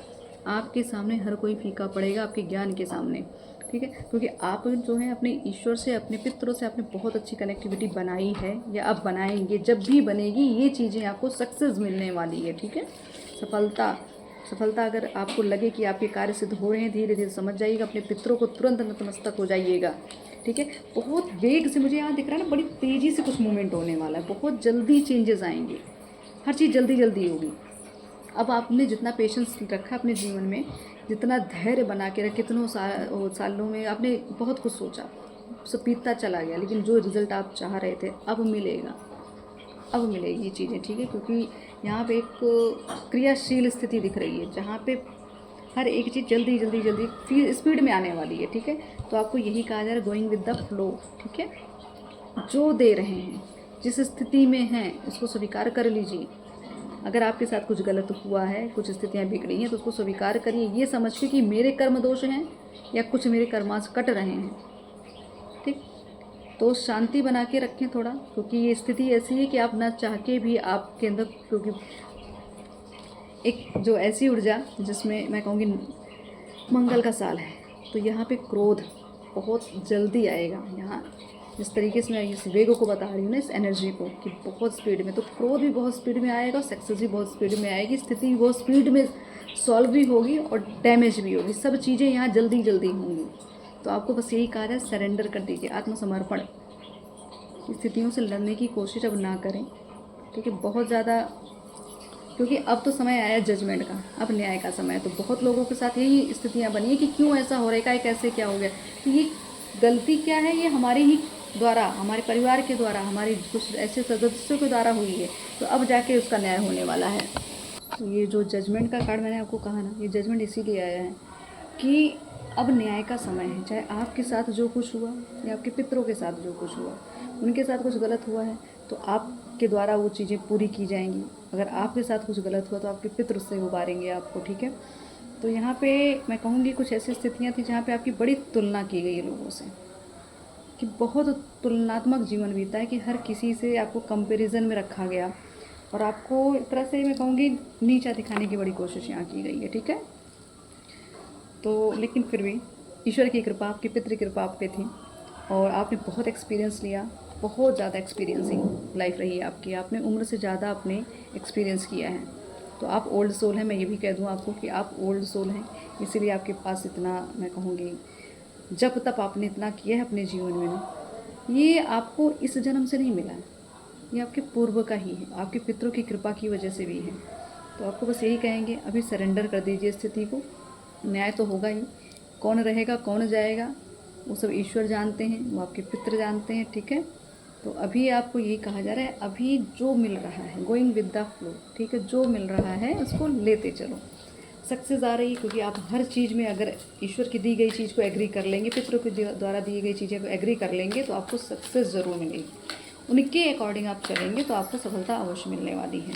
आपके सामने हर कोई फीका पड़ेगा आपके ज्ञान के सामने, ठीक है। क्योंकि आप जो है अपने ईश्वर से, अपने पितरों से आपने बहुत अच्छी कनेक्टिविटी बनाई है या आप बनाएंगे। जब भी बनेगी ये चीज़ें आपको सक्सेस मिलने वाली है, ठीक है। सफलता अगर आपको लगे कि आपके कार्य सिद्ध हो रहे हैं, धीरे धीरे समझ जाइएगा। अपने पितरों को तुरंत नतमस्तक हो जाइएगा, ठीक है। बहुत वेग से मुझे यहाँ दिख रहा है ना, बड़ी तेज़ी से कुछ मूवमेंट होने वाला है, बहुत जल्दी चेंजेस आएंगे, हर चीज़ जल्दी जल्दी होगी। अब आपने जितना पेशेंस रखा अपने जीवन में, जितना धैर्य बना के रखे, कितनों सालों में आपने बहुत कुछ सोचा, सब बीतता चला गया, लेकिन जो रिज़ल्ट आप चाह रहे थे अब मिलेगा, अब मिलेगी ये चीज़ें, ठीक है। क्योंकि यहाँ पे एक क्रियाशील स्थिति दिख रही है जहाँ पे हर एक चीज़ जल्दी जल्दी जल्दी स्पीड में आने वाली है, ठीक है। तो आपको यही कहा जा रहा है, गोइंग विद द फ्लो, ठीक है। जो दे रहे हैं, जिस स्थिति में हैं, उसको स्वीकार कर लीजिए। अगर आपके साथ कुछ गलत हुआ है, कुछ स्थितियाँ बिगड़ी हैं, तो उसको स्वीकार करिए, ये समझ के कि मेरे कर्म दोष हैं या कुछ मेरे कर्मांश कट रहे हैं, ठीक। तो शांति बना के रखें थोड़ा, क्योंकि ये स्थिति ऐसी है कि आप ना चाह के भी आपके अंदर, क्योंकि एक जो ऐसी ऊर्जा जिसमें मैं कहूँगी मंगल का साल है, तो यहाँ पे क्रोध बहुत जल्दी आएगा। यहाँ जिस तरीके से मैं इस वेग को बता रही हूँ ना, इस एनर्जी को, कि बहुत स्पीड में, तो क्रोध भी बहुत स्पीड में आएगा, सक्सेस भी बहुत स्पीड में आएगी, स्थिति भी बहुत स्पीड में सॉल्व भी होगी और डैमेज भी होगी, सब चीज़ें यहाँ जल्दी जल्दी होंगी। तो आपको बस यही कहा जाए, सरेंडर कर दीजिए, आत्मसमर्पण। स्थितियों से लड़ने की कोशिश अब ना करें, ठीक है। बहुत ज़्यादा, क्योंकि अब तो समय आया जजमेंट का, अब न्याय का समय है। तो बहुत लोगों के साथ यही स्थितियाँ बनी है कि क्यों ऐसा हो रहा है, कैसे क्या हो गया। तो ये गलती क्या है, ये हमारे ही द्वारा, हमारे परिवार के द्वारा, हमारे कुछ ऐसे सदस्यों के द्वारा हुई है। तो अब जाके उसका न्याय होने वाला है। तो ये जो जजमेंट का कार्ड मैंने आपको कहा ना, ये जजमेंट इसीलिए आया है कि अब न्याय का समय है। चाहे आपके साथ जो कुछ हुआ या आपके पितरों के साथ जो कुछ हुआ, उनके साथ कुछ गलत हुआ है तो आपके द्वारा वो चीज़ें पूरी की जाएंगी। अगर आपके साथ कुछ गलत हुआ तो आपके पितर उससे उबारेंगे आपको, ठीक है। तो यहाँ पे मैं कहूँगी कुछ ऐसी स्थितियाँ थी जहाँ पे आपकी बड़ी तुलना की गई लोगों से, कि बहुत तुलनात्मक जीवन बीता है, कि हर किसी से आपको कंपैरिजन में रखा गया और आपको एक तरह से मैं कहूँगी नीचा दिखाने की बड़ी कोशिश यहाँ की गई है, ठीक है। तो लेकिन फिर भी ईश्वर की कृपा, आपकी पितृ कृपा आप पे थी और आपने बहुत एक्सपीरियंस लिया, बहुत ज़्यादा एक्सपीरियंसिंग लाइफ रही है आपकी, आपने उम्र से ज़्यादा आपने एक्सपीरियंस किया है। तो आप ओल्ड सोल हैं, मैं ये भी कह दूँ आपको कि आप ओल्ड सोल हैं, इसीलिए आपके पास इतना मैं कहूँगी जब तक आपने इतना किया है अपने जीवन में ना, ये आपको इस जन्म से नहीं मिला है, ये आपके पूर्व का ही है, आपके पितरों की कृपा की वजह से भी है। तो आपको बस यही कहेंगे, अभी सरेंडर कर दीजिए स्थिति को, न्याय तो होगा ही। कौन रहेगा कौन जाएगा वो सब ईश्वर जानते हैं, वो आपके पितर जानते हैं, ठीक है। तो अभी आपको यही कहा जा रहा है, अभी जो मिल रहा है, गोइंग विद द फ्लो, ठीक है, जो मिल रहा है उसको लेते चलो। सक्सेस आ रही है क्योंकि आप हर चीज़ में अगर ईश्वर की दी गई चीज़ को एग्री कर लेंगे, पितरों के द्वारा दी गई चीज़ें को एग्री कर लेंगे, तो आपको सक्सेस ज़रूर मिलेगी। उनके अकॉर्डिंग आप चलेंगे तो आपको सफलता अवश्य मिलने वाली है।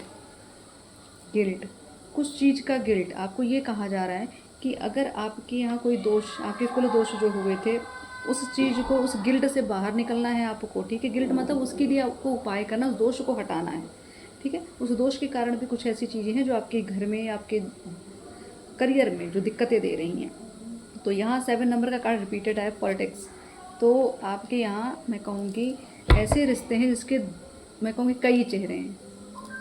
गिल्ट, कुछ चीज़ का गिल्ट, आपको ये कहा जा रहा है कि अगर आपके यहाँ कोई दोष, आपके कुल दोष जो हुए थे, उस चीज़ को, उस गिल्ट से बाहर निकलना है आपको, ठीक है। गिल्ट मतलब उसके लिए आपको उपाय करना, उस दोष को हटाना है, ठीक है। उस दोष के कारण भी कुछ ऐसी चीज़ें हैं जो आपके घर में, आपके करियर में जो दिक्कतें दे रही हैं। तो यहाँ 7 नंबर का कार्ड रिपीटेड है, पॉलिटिक्स। तो आपके यहाँ मैं कहूँगी ऐसे रिश्ते हैं जिसके मैं कहूँगी कई चेहरे हैं।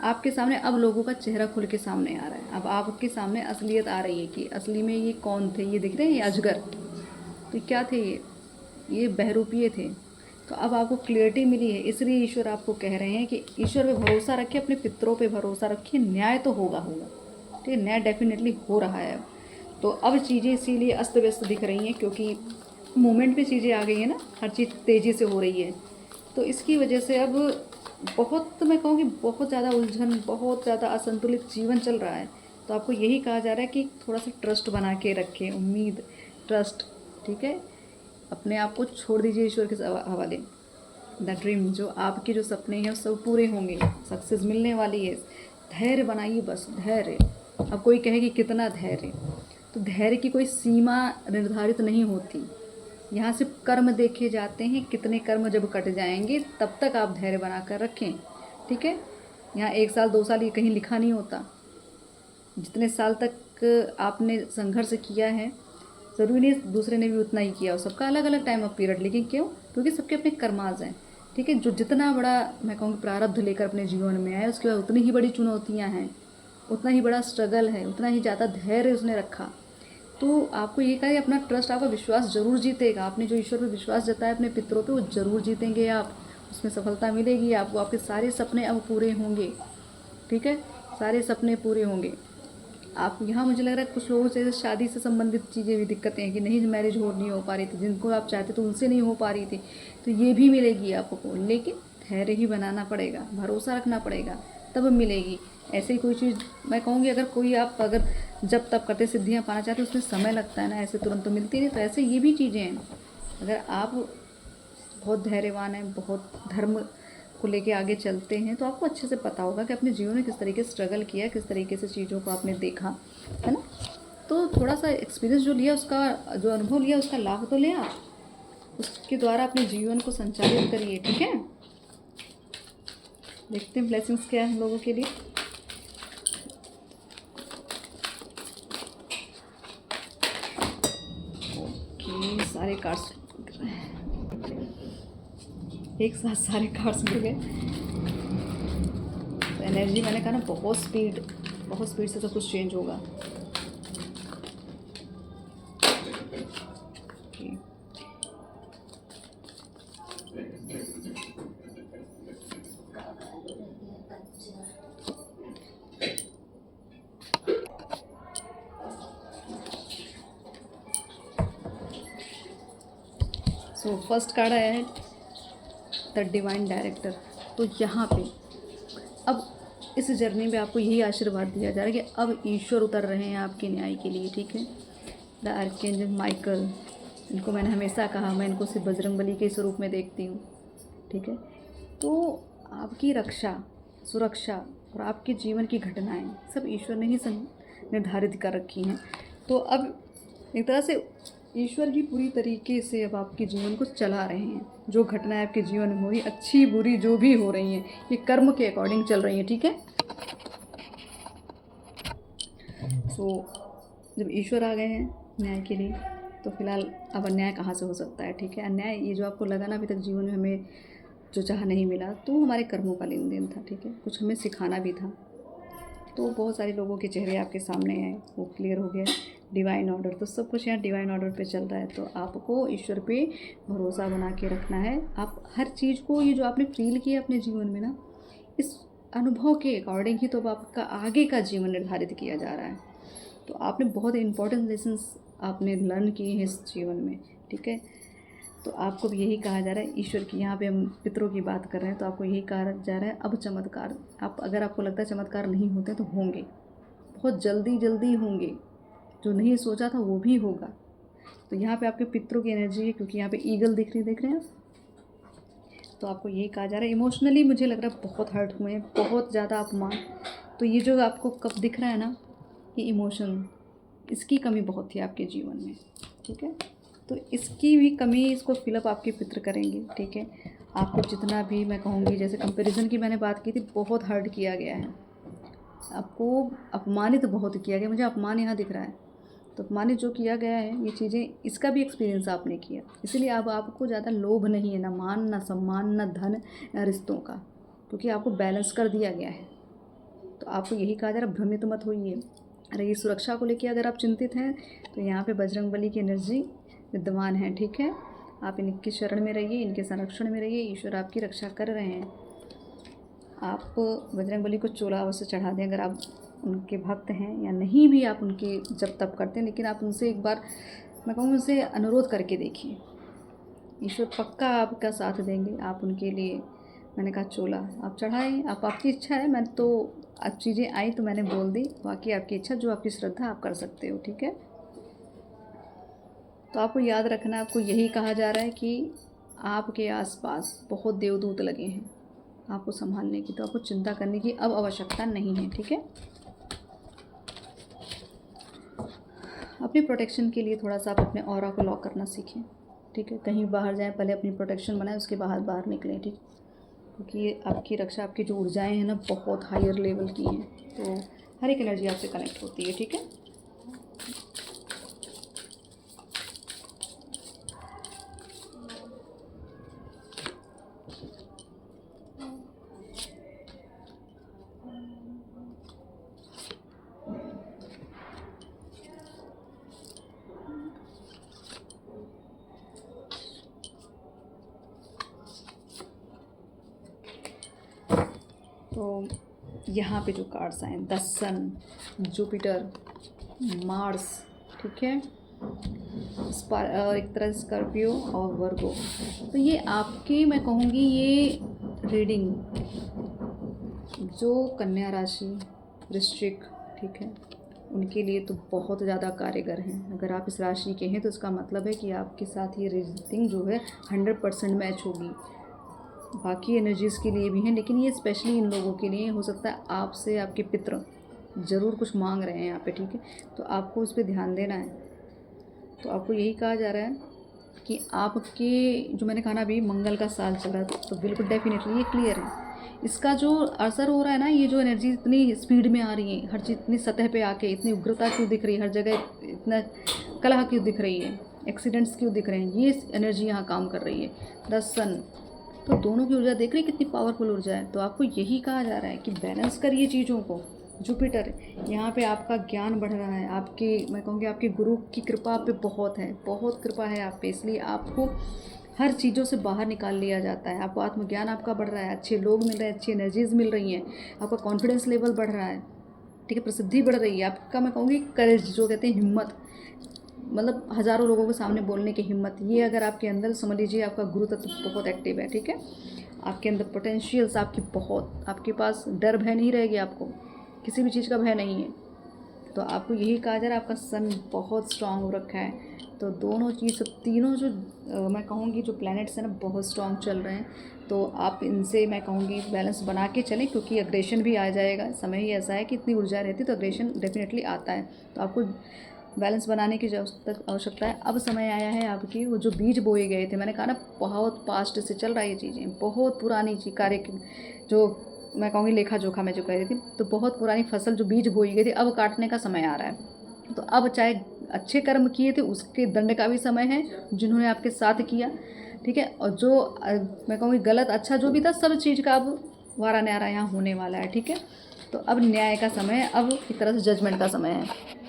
आपके सामने अब लोगों का चेहरा खुल के सामने आ रहा है। अब आपके सामने असलियत आ रही है कि असली में ये कौन थे। ये दिख रहे हैं, ये अजगर, तो क्या थे ये बहरूपिये थे। तो अब आपको क्लियरिटी मिली है, इसलिए ईश्वर आपको कह रहे हैं कि ईश्वर पे भरोसा रखिए, अपने पितरों पे भरोसा रखिए, न्याय तो होगा होगा। ठीक है, न्याय डेफिनेटली हो रहा है। तो अब चीज़ें इसीलिए अस्त व्यस्त दिख रही हैं, क्योंकि मोमेंट पे चीज़ें आ गई हैं ना, हर चीज़ तेज़ी से हो रही है। तो इसकी वजह से अब बहुत, तो मैं कहूँगी बहुत ज़्यादा उलझन, बहुत ज़्यादा असंतुलित जीवन चल रहा है। तो आपको यही कहा जा रहा है कि थोड़ा सा ट्रस्ट बना के रखें, उम्मीद, ट्रस्ट। ठीक है, अपने आप को छोड़ दीजिए ईश्वर के हवाले। द ड्रीम, जो आपके जो सपने हैं सब पूरे होंगे, सक्सेस मिलने वाली है। धैर्य बनाइए, बस धैर्य। अब कोई कहे कि कितना धैर्य, तो धैर्य की कोई सीमा निर्धारित नहीं होती। यहाँ सिर्फ कर्म देखे जाते हैं, कितने कर्म जब कट जाएंगे तब तक आप धैर्य बना कर रखें। ठीक है, यहाँ 1 साल 2 साल ये कहीं लिखा नहीं होता। जितने साल तक आपने संघर्ष किया है, ज़रूरी नहीं दूसरे ने भी उतना ही किया हो, सबका अलग अलग टाइम ऑफ पीरियड। लेकिन क्यों? क्योंकि सबके अपने कर्माज हैं। ठीक है, जो जितना बड़ा मैं कहूँगी प्रारब्ध लेकर अपने जीवन में आए, उसके बाद उतनी ही बड़ी चुनौतियाँ हैं, उतना ही बड़ा स्ट्रगल है, उतना ही ज़्यादा धैर्य उसने रखा। तो आपको ये कहा, अपना ट्रस्ट, आपका विश्वास ज़रूर जीतेगा। आपने जो ईश्वर पर विश्वास जताया अपने पितरों पे, वो ज़रूर जीतेंगे आप, उसमें सफलता मिलेगी आपको। आपके सारे सपने अब पूरे होंगे। ठीक है, सारे सपने पूरे होंगे। आप यहाँ, मुझे लग रहा है कुछ लोगों से शादी से संबंधित चीज़ें भी दिक्कतें हैं कि नहीं, मैरिज नहीं हो पा रही थी, जिनको आप चाहते तो उनसे नहीं हो पा रही थी, तो ये भी मिलेगी आपको। लेकिन धैर्य ही बनाना पड़ेगा, भरोसा रखना पड़ेगा, तब मिलेगी। ऐसे ही कोई चीज़ मैं कहूँगी, अगर कोई आप अगर जब तब करते सिद्धियाँ पाना चाहते, उसमें समय लगता है ना, ऐसे तुरंत तो मिलती नहीं। तो ऐसे ये भी चीज़ें हैं, अगर आप बहुत धैर्यवान हैं, बहुत धर्म को लेके आगे चलते हैं, तो आपको अच्छे से पता होगा कि अपने जीवन में किस तरीके से स्ट्रगल किया, किस तरीके से चीज़ों को आपने देखा है ना। तो थोड़ा सा एक्सपीरियंस जो लिया, उसका जो अनुभव लिया, उसका लाभ तो लें आप, उसके द्वारा अपने जीवन को संचालित करिए। ठीक है, देखते हैं ब्लेसिंग्स क्या है हम लोगों के लिए। ओके, सारे कार्ड्स एक साथ, सारे कार्ड्स मिल गए। तो एनर्जी, मैंने कहा ना, बहुत स्पीड से सब कुछ चेंज होगा। सो फर्स्ट कार्ड आया है द डिवाइन डायरेक्टर। तो यहाँ पे अब इस जर्नी में आपको यही आशीर्वाद दिया जा रहा है कि अब ईश्वर उतर रहे हैं आपके न्याय के लिए। ठीक है, द आर्कएंजल माइकल, इनको मैंने हमेशा कहा, मैं इनको सिर्फ बजरंगबली के स्वरूप में देखती हूँ। ठीक है, तो आपकी रक्षा, सुरक्षा और आपके जीवन की घटनाएं सब ईश्वर ने ही निर्धारित कर रखी हैं। तो अब एक तरह से ईश्वर ही पूरी तरीके से अब आपके जीवन को चला रहे हैं। जो घटनाएं आपके जीवन में हो रही, अच्छी बुरी जो भी हो रही हैं, ये कर्म के अकॉर्डिंग चल रही हैं। ठीक है, सो जब ईश्वर आ गए हैं न्याय के लिए, तो फिलहाल अब अन्याय कहाँ से हो सकता है। ठीक है, अन्याय ये जो आपको लगा ना अभी तक जीवन में हमें जो चाह नहीं मिला, तो हमारे कर्मों का लेन देन था। ठीक है, कुछ हमें सिखाना भी था। तो बहुत सारे लोगों के चेहरे आपके सामने हैं, वो क्लियर हो गया। डिवाइन ऑर्डर, तो सब कुछ यहाँ डिवाइन ऑर्डर पे चल रहा है। तो आपको ईश्वर पे भरोसा बना के रखना है। आप हर चीज़ को, ये जो आपने फील किया अपने जीवन में ना, इस अनुभव के अकॉर्डिंग ही तो अब आपका आगे का जीवन निर्धारित किया जा रहा है। तो आपने बहुत इंपॉर्टेंट लेसन्स आपने लर्न किए हैं इस जीवन में। ठीक है, तो आपको भी यही कहा जा रहा है, ईश्वर की, यहाँ पे हम पितरों की बात कर रहे हैं, तो आपको यही कहा जा रहा है अब चमत्कार, आप अगर आपको लगता है चमत्कार नहीं होते तो होंगे, बहुत जल्दी जल्दी होंगे। जो नहीं सोचा था वो भी होगा। तो यहाँ पे आपके पितरों की एनर्जी है, क्योंकि यहाँ पे ईगल देख रहे हैं। तो आपको यही कहा जा रहा है, इमोशनली मुझे लग रहा है बहुत हर्ट हुए हैं, बहुत ज़्यादा अपमान। तो ये जो आपको कब दिख रहा है ना, ये इमोशन, इसकी कमी बहुत थी आपके जीवन में। ठीक है, तो इसकी भी कमी, इसको फिलअप आपके पितर करेंगे। ठीक है, आपको जितना भी मैं कहूँगी, जैसे कंपैरिजन की मैंने बात की थी, बहुत हर्ट किया गया है, आपको अपमानित बहुत किया गया। मुझे अपमान यहाँ दिख रहा है, तो अपमानित जो किया गया है, ये चीज़ें, इसका भी एक्सपीरियंस आपने किया। इसीलिए अब आपको ज़्यादा लोभ नहीं है, ना मान, ना सम्मान, ना धन, ना रिश्तों का, क्योंकि आपको बैलेंस कर दिया गया है। तो आपको यही कहा जा रहा है, भ्रमित मत होइए। रही सुरक्षा को लेकर अगर आप चिंतित हैं तो यहाँ पे बजरंगबली की एनर्जी विद्यमान है, ठीक है। आप इनकी शरण में रहिए, इनके संरक्षण में रहिए, ईश्वर आपकी रक्षा कर रहे हैं। आप बजरंगबली को चोला अवश्य चढ़ा दें अगर आप उनके भक्त हैं, या नहीं भी आप उनके जब तब करते हैं, लेकिन आप उनसे एक बार मैं कहूँ उनसे अनुरोध करके देखिए, ईश्वर पक्का आपका साथ देंगे। आप उनके लिए मैंने कहा चोला आप चढ़ाएं, आप आपकी इच्छा है, मैं तो अब चीज़ें आई तो मैंने बोल दी, बाकी आपकी इच्छा, जो आपकी श्रद्धा आप कर सकते हो, ठीक है। तो आपको याद रखना, आपको यही कहा जा रहा है कि आपके आसपास बहुत देवदूत लगे हैं आपको संभालने की, तो आपको चिंता करने की अब आवश्यकता नहीं है, ठीक है। अपनी प्रोटेक्शन के लिए थोड़ा सा आप अपने ऑरा को लॉक करना सीखें, ठीक है। कहीं बाहर जाएं पहले अपनी प्रोटेक्शन बनाएं, उसके बाहर निकलें, ठीक, क्योंकि ये आपकी रक्षा, आपकी जो ऊर्जाएं हैं ना बहुत हायर लेवल की हैं, तो हर एक एनर्जी आपसे कनेक्ट होती है, ठीक है। तो यहाँ पे जो कार्ड्स आए, द सन, जुपिटर, मार्स, ठीक है, एक तरह स्कॉर्पियो और वर्गो। तो ये आपकी मैं कहूँगी ये रीडिंग जो कन्या राशि, वृश्चिक, ठीक है, उनके लिए तो बहुत ज़्यादा कारगर हैं। अगर आप इस राशि के हैं तो इसका मतलब है कि आपके साथ ये रीडिंग जो है 100% मैच होगी। बाकी एनर्जीज़ के लिए भी हैं, लेकिन ये स्पेशली इन लोगों के लिए हो सकता है आपसे आपके पितृ ज़रूर कुछ मांग रहे हैं यहाँ पे, ठीक है। तो आपको उस पर ध्यान देना है। तो आपको यही कहा जा रहा है कि आपके जो मैंने कहा ना अभी मंगल का साल चल रहा है, तो बिल्कुल डेफिनेटली ये क्लियर है। इसका जो असर हो रहा है ना, ये जो एनर्जी इतनी स्पीड में आ रही है, हर चीज़ इतनी सतह पे आके इतनी उग्रता क्यों दिख रही है, हर जगह इतना कलह क्यों दिख रही है, एक्सीडेंट्स क्यों दिख रहे हैं, ये एनर्जी यहाँ काम कर रही है। द सन, तो दोनों की ऊर्जा देख रही है कितनी पावरफुल ऊर्जा है। तो आपको यही कहा जा रहा है कि बैलेंस करिए चीज़ों को। जुपिटर यहाँ पे आपका ज्ञान बढ़ रहा है, आपकी मैं कहूँगी आपके गुरु की कृपा आप पे बहुत है, बहुत कृपा है आप पे, इसलिए आपको हर चीज़ों से बाहर निकाल लिया जाता है। आपको आत्मज्ञान आपका बढ़ रहा है, अच्छे लोग मिल रहे हैं, अच्छी एनर्जीज़ मिल रही हैं, आपका कॉन्फिडेंस लेवल बढ़ रहा है, ठीक है, प्रसिद्धि बढ़ रही है आपका, मैं कहूँगी करेज जो कहते हैं हिम्मत, मतलब हज़ारों लोगों के सामने बोलने की हिम्मत, ये अगर आपके अंदर समझ लीजिए आपका गुरु तत्व बहुत एक्टिव है, ठीक है। आपके अंदर पोटेंशियल्स आपकी बहुत, आपके पास डर भय नहीं रहेगी, आपको किसी भी चीज़ का भय नहीं है। तो आपको यही कहा जा रहा है आपका सन बहुत स्ट्रांग हो रखा है। तो दोनों चीज़, तीनों जो मैं कहूँगी जो प्लैनेट्स हैं ना बहुत स्ट्रांग चल रहे हैं। तो आप इनसे मैं कहूँगी बैलेंस बना के चलें, क्योंकि अग्रेशन भी आ जाएगा। समय ही ऐसा है कि इतनी ऊर्जा रहती है तो अग्रेशन डेफिनेटली आता है। तो आपको बैलेंस बनाने की आवश्यकता है। अब समय आया है आपकी, वो जो बीज बोए गए थे, मैंने कहा ना बहुत पास्ट से चल रहा है ये चीज़ें, बहुत पुरानी चीज कार्य जो मैं कहूँगी लेखा जोखा में जो कह रही थी, तो बहुत पुरानी फसल जो बीज बोई गई थी अब काटने का समय आ रहा है। तो अब चाहे अच्छे कर्म किए थे उसके दंड का भी समय है, जिन्होंने आपके साथ किया, ठीक है, और जो मैं कहूँगी गलत अच्छा जो भी था सब चीज़ का अब वारा न्यारा यहाँ होने वाला है, ठीक है। तो अब न्याय का समय है, अब एक तरह से जजमेंट का समय है।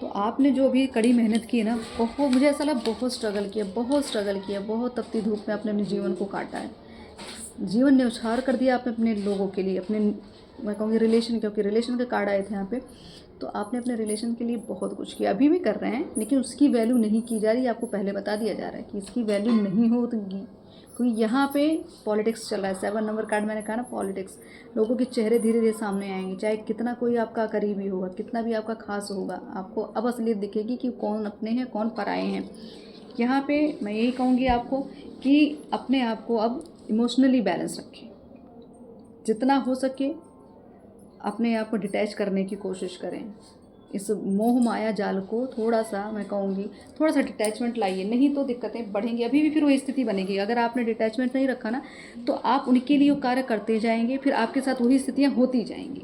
तो आपने जो भी कड़ी मेहनत की है ना, बहुत मुझे ऐसा लगा बहुत स्ट्रगल किया, बहुत तपती धूप में आपने अपने जीवन को काटा है, जीवन न्यौछावर कर दिया आपने अपने लोगों के लिए, अपने मैं कहूँगी रिलेशन, क्योंकि रिलेशन के कार्ड आए थे यहाँ पे। तो आपने अपने रिलेशन के लिए बहुत कुछ किया, अभी भी कर रहे हैं, लेकिन उसकी वैल्यू नहीं की जा रही, आपको पहले बता दिया जा रहा है कि इसकी वैल्यू नहीं हो तो क्योंकि यहाँ पे पॉलिटिक्स चल रहा है। 7 नंबर कार्ड मैंने कहा ना, पॉलिटिक्स, लोगों के चेहरे धीरे धीरे सामने आएंगे, चाहे कितना कोई आपका करीबी होगा, कितना भी आपका खास होगा, आपको अब असलियत दिखेगी कि कौन अपने हैं कौन पराए हैं। यहाँ पे मैं यही कहूँगी आपको कि अपने आप को अब इमोशनली बैलेंस रखें, जितना हो सके अपने आप को डिटैच करने की कोशिश करें। इस मोह माया जाल को थोड़ा सा मैं कहूँगी थोड़ा सा डिटैचमेंट लाइए, नहीं तो दिक्कतें बढ़ेंगी, अभी भी फिर वही स्थिति बनेगी। अगर आपने डिटैचमेंट नहीं रखा ना तो आप उनके लिए कार्य करते जाएंगे, फिर आपके साथ वही स्थितियाँ होती जाएंगी।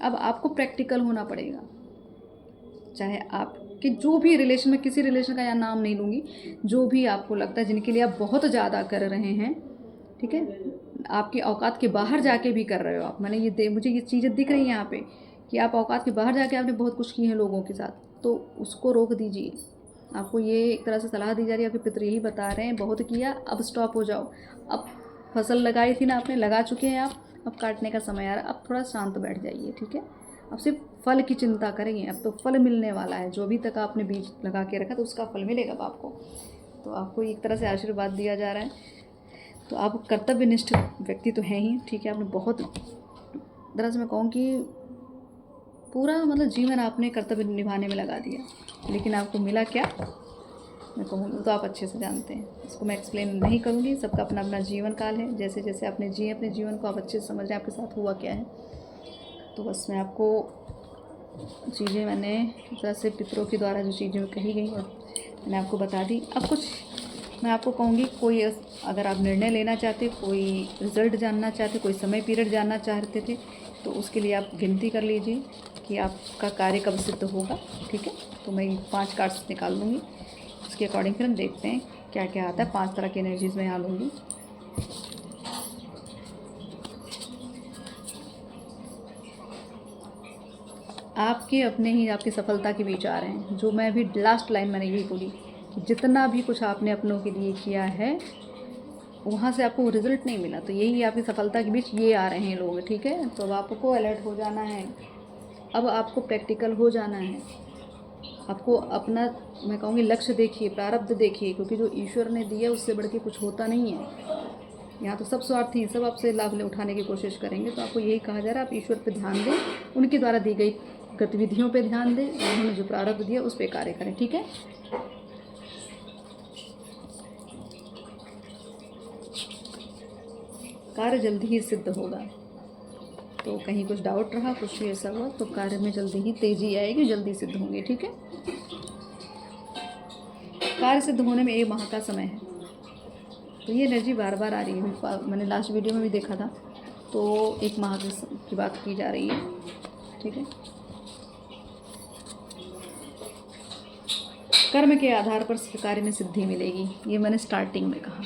अब आपको प्रैक्टिकल होना पड़ेगा, चाहे आपके जो भी रिलेशन में, किसी रिलेशन का यहाँ नाम नहीं लूँगी, जो भी आपको लगता है जिनके लिए आप बहुत ज़्यादा कर रहे हैं, ठीक है, आपकी औकात के बाहर जाके भी कर रहे हो आप। मुझे ये चीज़ें दिख रही हैं यहाँ पे कि आप औकात के बाहर जाके आपने बहुत कुछ की है लोगों के साथ, तो उसको रोक दीजिए। आपको ये एक तरह से सलाह दी जा रही है, आपके पितर यही बता रहे हैं, बहुत किया अब स्टॉप हो जाओ। अब फसल लगाई थी ना आपने, लगा चुके हैं आप, अब काटने का समय आ रहा है, अब थोड़ा शांत बैठ जाइए, ठीक है। अब सिर्फ फल की चिंता करेंगे, अब तो फल मिलने वाला है। जो भी तक आपने बीज लगा के रखा तो उसका फल मिलेगा अब आपको। तो आपको एक तरह से आशीर्वाद दिया जा रहा है। तो आप कर्तव्यनिष्ठ व्यक्ति तो हैं ही, ठीक है। आपने बहुत, दरअसल मैं कहूँ कि पूरा मतलब जीवन आपने कर्तव्य निभाने में लगा दिया, लेकिन आपको मिला क्या, मैं कहूँगी तो आप अच्छे से जानते हैं। इसको मैं एक्सप्लेन नहीं करूँगी, सबका अपना अपना जीवन काल है। जैसे जैसे आपने जिए अपने जीवन को, आप अच्छे से समझ रहे हैं आपके साथ हुआ क्या है। तो बस मैं आपको चीज़ें, मैंने इस तरह से पितरों के द्वारा जो चीज़ें कही गई और मैंने आपको बता दी। अब कुछ मैं आपको कहूँगी, कोई अगर आप निर्णय लेना चाहते, कोई रिज़ल्ट जानना चाहते, कोई समय पीरियड जानना चाहते थे, तो उसके लिए आप गिनती कर लीजिए कि आपका कार्य कब सिद्ध होगा, ठीक है। तो मैं 5 कार्ड्स निकाल लूँगी, उसके अकॉर्डिंग फिर हम देखते हैं क्या क्या आता है। 5 तरह की एनर्जीज़ मैं यहाँ लूँगी। आपके अपने ही आपकी सफलता के विचार हैं, जो मैं भी लास्ट लाइन मैंने यही बोली कि जितना भी कुछ आपने अपनों के लिए किया है वहाँ से आपको रिज़ल्ट नहीं मिला, तो यही आपकी सफलता के बीच ये आ रहे हैं लोग, ठीक है। तो अब आपको अलर्ट हो जाना है, अब आपको प्रैक्टिकल हो जाना है। आपको अपना, मैं कहूँगी, लक्ष्य देखिए, प्रारब्ध देखिए, क्योंकि जो ईश्वर ने दिया उससे बढ़ के कुछ होता नहीं है। यहाँ तो सब स्वार्थी, सब आपसे लाभ उठाने की कोशिश करेंगे। तो आपको यही कहा जा रहा है, आप ईश्वर पे ध्यान दें, उनके द्वारा दी गई गतिविधियों पे ध्यान दें, उन्होंने जो प्रारब्ध दिया उस पर कार्य करें, ठीक है। कार्य जल्दी ही सिद्ध होगा। तो कहीं कुछ डाउट रहा, कुछ भी ऐसा हुआ, तो कार्य में जल्दी ही तेज़ी आएगी, जल्दी सिद्ध होंगे, ठीक है। कार्य सिद्ध होने में 1 माह का समय है। तो ये एनर्जी बार बार आ रही है, मैंने लास्ट वीडियो में भी देखा था। तो 1 माह की बात की जा रही है, ठीक है। कर्म के आधार पर कार्य में सिद्धि मिलेगी, ये मैंने स्टार्टिंग में कहा।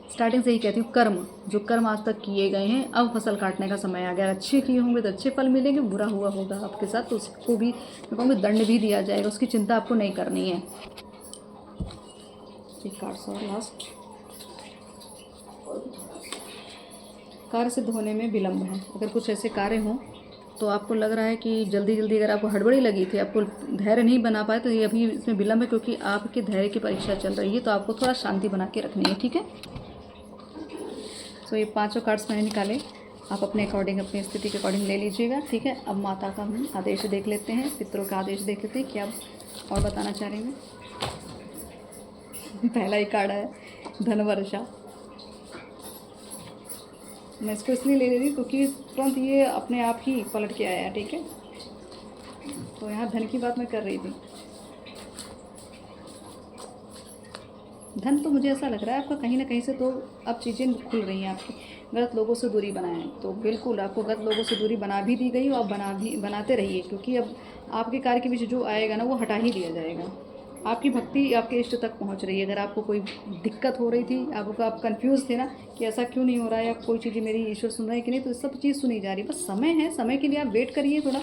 स्टार्टिंग से ही कहती हूँ, कर्म, जो कर्म आज तक किए गए हैं, अब फसल काटने का समय आ गया। अच्छे किए होंगे तो अच्छे फल मिलेंगे, बुरा हुआ होगा आपके साथ तो उसको भी, मैं कहूँगी, दंड भी दिया जाएगा, उसकी चिंता आपको नहीं करनी है। एक कार्ड और लास्ट, कार्य सिद्ध होने में विलम्ब है। अगर कुछ ऐसे कार्य हों तो आपको लग रहा है कि जल्दी जल्दी, अगर आपको हड़बड़ी लगी थी, आपको धैर्य नहीं बना पाए, तो ये अभी इसमें विलम्ब है, क्योंकि आपके धैर्य की परीक्षा चल रही है। तो आपको थोड़ा शांति बना के रखनी है, ठीक है। तो ये 5 कार्ड्स मैंने निकाले, आप अपने अकॉर्डिंग, अपनी स्थिति के अकॉर्डिंग ले लीजिएगा, ठीक है। अब माता का हम आदेश देख लेते हैं, पितरों का आदेश देख लेते हैं, क्या और बताना चाह रहे हैं। पहला ही कार्ड है धन वर्षा। मैं इसको इसलिए ले रही क्योंकि तुरंत ये अपने आप ही पलट के आया है, ठीक है। तो यहाँ धन की बात मैं कर रही थी। धन तो मुझे ऐसा लग रहा है आपका कहीं ना कहीं से तो अब चीज़ें खुल रही हैं आपकी। गलत लोगों से दूरी बनाएं, तो बिल्कुल आपको गलत लोगों से दूरी बना भी दी गई और आप बनाते रहिए, क्योंकि अब आपके कार्य के बीच जो आएगा ना वो हटा ही दिया जाएगा। आपकी भक्ति आपके इष्ट तक पहुंच रही है। अगर आपको कोई दिक्कत हो रही थी, आप कंफ्यूज थे ना कि ऐसा क्यों नहीं हो रहा है, या कोई चीज़ें मेरी ईश्वर सुन रहा है कि नहीं, तो सब चीज़ सुनी जा रही है। बस समय है, समय के लिए आप वेट करिए। थोड़ा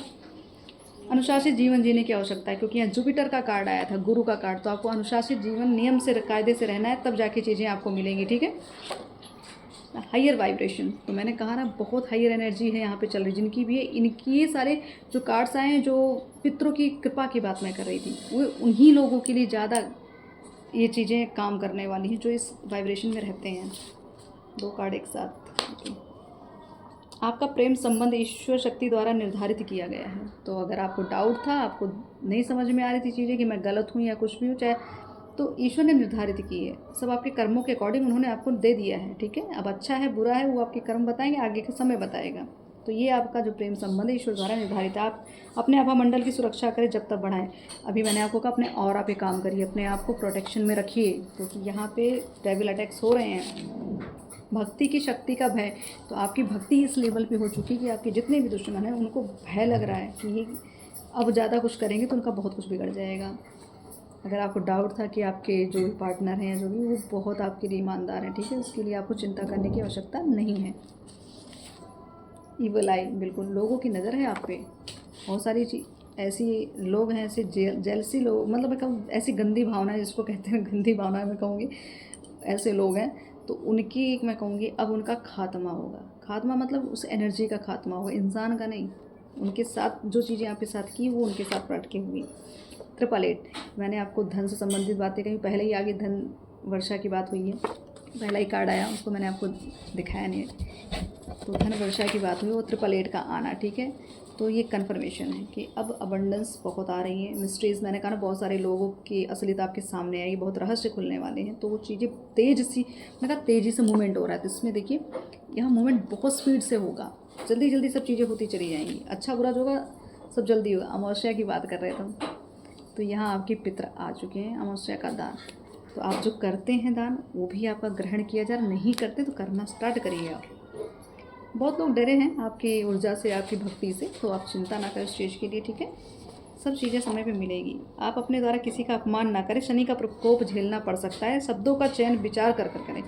अनुशासित जीवन जीने की आवश्यकता है, क्योंकि यहाँ जुपिटर का कार्ड आया था, गुरु का कार्ड। तो आपको अनुशासित जीवन, नियम से, कायदे से रहना है, तब जाके चीज़ें आपको मिलेंगी, ठीक है। हायर वाइब्रेशन, तो मैंने कहा ना, बहुत हायर एनर्जी है यहाँ पे चल रही, जिनकी भी है। इनकी ये सारे जो कार्ड्स आए हैं, जो पितरों की कृपा की बात मैं कर रही थी, वो उन्हीं लोगों के लिए ज़्यादा ये चीज़ें काम करने वाली हैं जो इस वाइब्रेशन में रहते हैं। 2 कार्ड एक साथ। आपका प्रेम संबंध ईश्वर शक्ति द्वारा निर्धारित किया गया है। तो अगर आपको डाउट था, आपको नहीं समझ में आ रही थी चीज़ें कि मैं गलत हूँ या कुछ भी हूँ, चाहे, तो ईश्वर ने निर्धारित की है। सब आपके कर्मों के अकॉर्डिंग उन्होंने आपको दे दिया है, ठीक है। अब अच्छा है बुरा है वो आपके कर्म बताएंगे, आगे का समय बताएगा। तो ये आपका जो प्रेम संबंध है ईश्वर द्वारा निर्धारित है। आप अपने आभा मंडल की सुरक्षा करें जब तक बढ़ाएं। अभी मैंने आपको कहा, अपने ऑरा पे काम करिए, अपने आप को प्रोटेक्शन में रखिए, क्योंकि यहाँ पे डेविल अटैक्स हो रहे हैं। भक्ति की शक्ति का भय, तो आपकी भक्ति इस लेवल पे हो चुकी है कि आपके जितने भी दुश्मन हैं उनको भय लग रहा है कि अब ज़्यादा कुछ करेंगे तो उनका बहुत कुछ बिगड़ जाएगा। अगर आपको डाउट था कि आपके जो भी पार्टनर हैं या जो भी, वो बहुत आपके लिए ईमानदार हैं, ठीक है, उसके लिए आपको चिंता करने की आवश्यकता नहीं है। ईवल आई, बिल्कुल लोगों की नज़र है आप पे। बहुत सारी ऐसी लोग हैं, ऐसे जेलसी लोग, मतलब मैं कहूँ ऐसी गंदी भावना जिसको कहते हैं, गंदी भावना मैं कहूँगी, ऐसे लोग हैं। तो उनकी एक मैं कहूँगी अब उनका खात्मा होगा। खात्मा मतलब उस एनर्जी का खात्मा होगा, इंसान का नहीं। उनके साथ जो चीज़ें आपके साथ की वो उनके साथ पलट हुई। 888, मैंने आपको धन से संबंधित बातें कही, पहले ही आगे धन वर्षा की बात हुई है, पहला ही कार्ड आया, उसको मैंने आपको दिखाया नहीं है। तो धन वर्षा की बात हुई, वो 888 का आना, ठीक है। तो ये कन्फर्मेशन है कि अब अबंडेंस बहुत आ रही है। मिस्ट्रीज़, मैंने कहा ना, बहुत सारे लोगों की असलियत आपके सामने आई, बहुत रहस्य खुलने वाले हैं। तो वो चीज़ें मैंने कहा तेज़ी से मूवमेंट हो रहा है। तो इसमें देखिए यहाँ मूवमेंट बहुत स्पीड से होगा, जल्दी जल्दी सब चीज़ें होती चली जाएंगी। अच्छा बुरा जो होगा सब जल्दी होगा। अमावस्या की बात कर रहे थे हम, तो यहाँ आपके पितर आ चुके हैं। अमावस्या का दान, तो आप जो करते हैं दान, वो भी आपका ग्रहण किया जा रहा, नहीं करते तो करना स्टार्ट करिए आप। बहुत लोग डरे हैं आपकी ऊर्जा से, आपकी भक्ति से, तो आप चिंता ना करें इस चीज़ के लिए, ठीक है। सब चीज़ें समय पे मिलेगी। आप अपने द्वारा किसी का अपमान ना करें, शनि का प्रकोप झेलना पड़ सकता है। शब्दों का चयन विचार कर कर करें।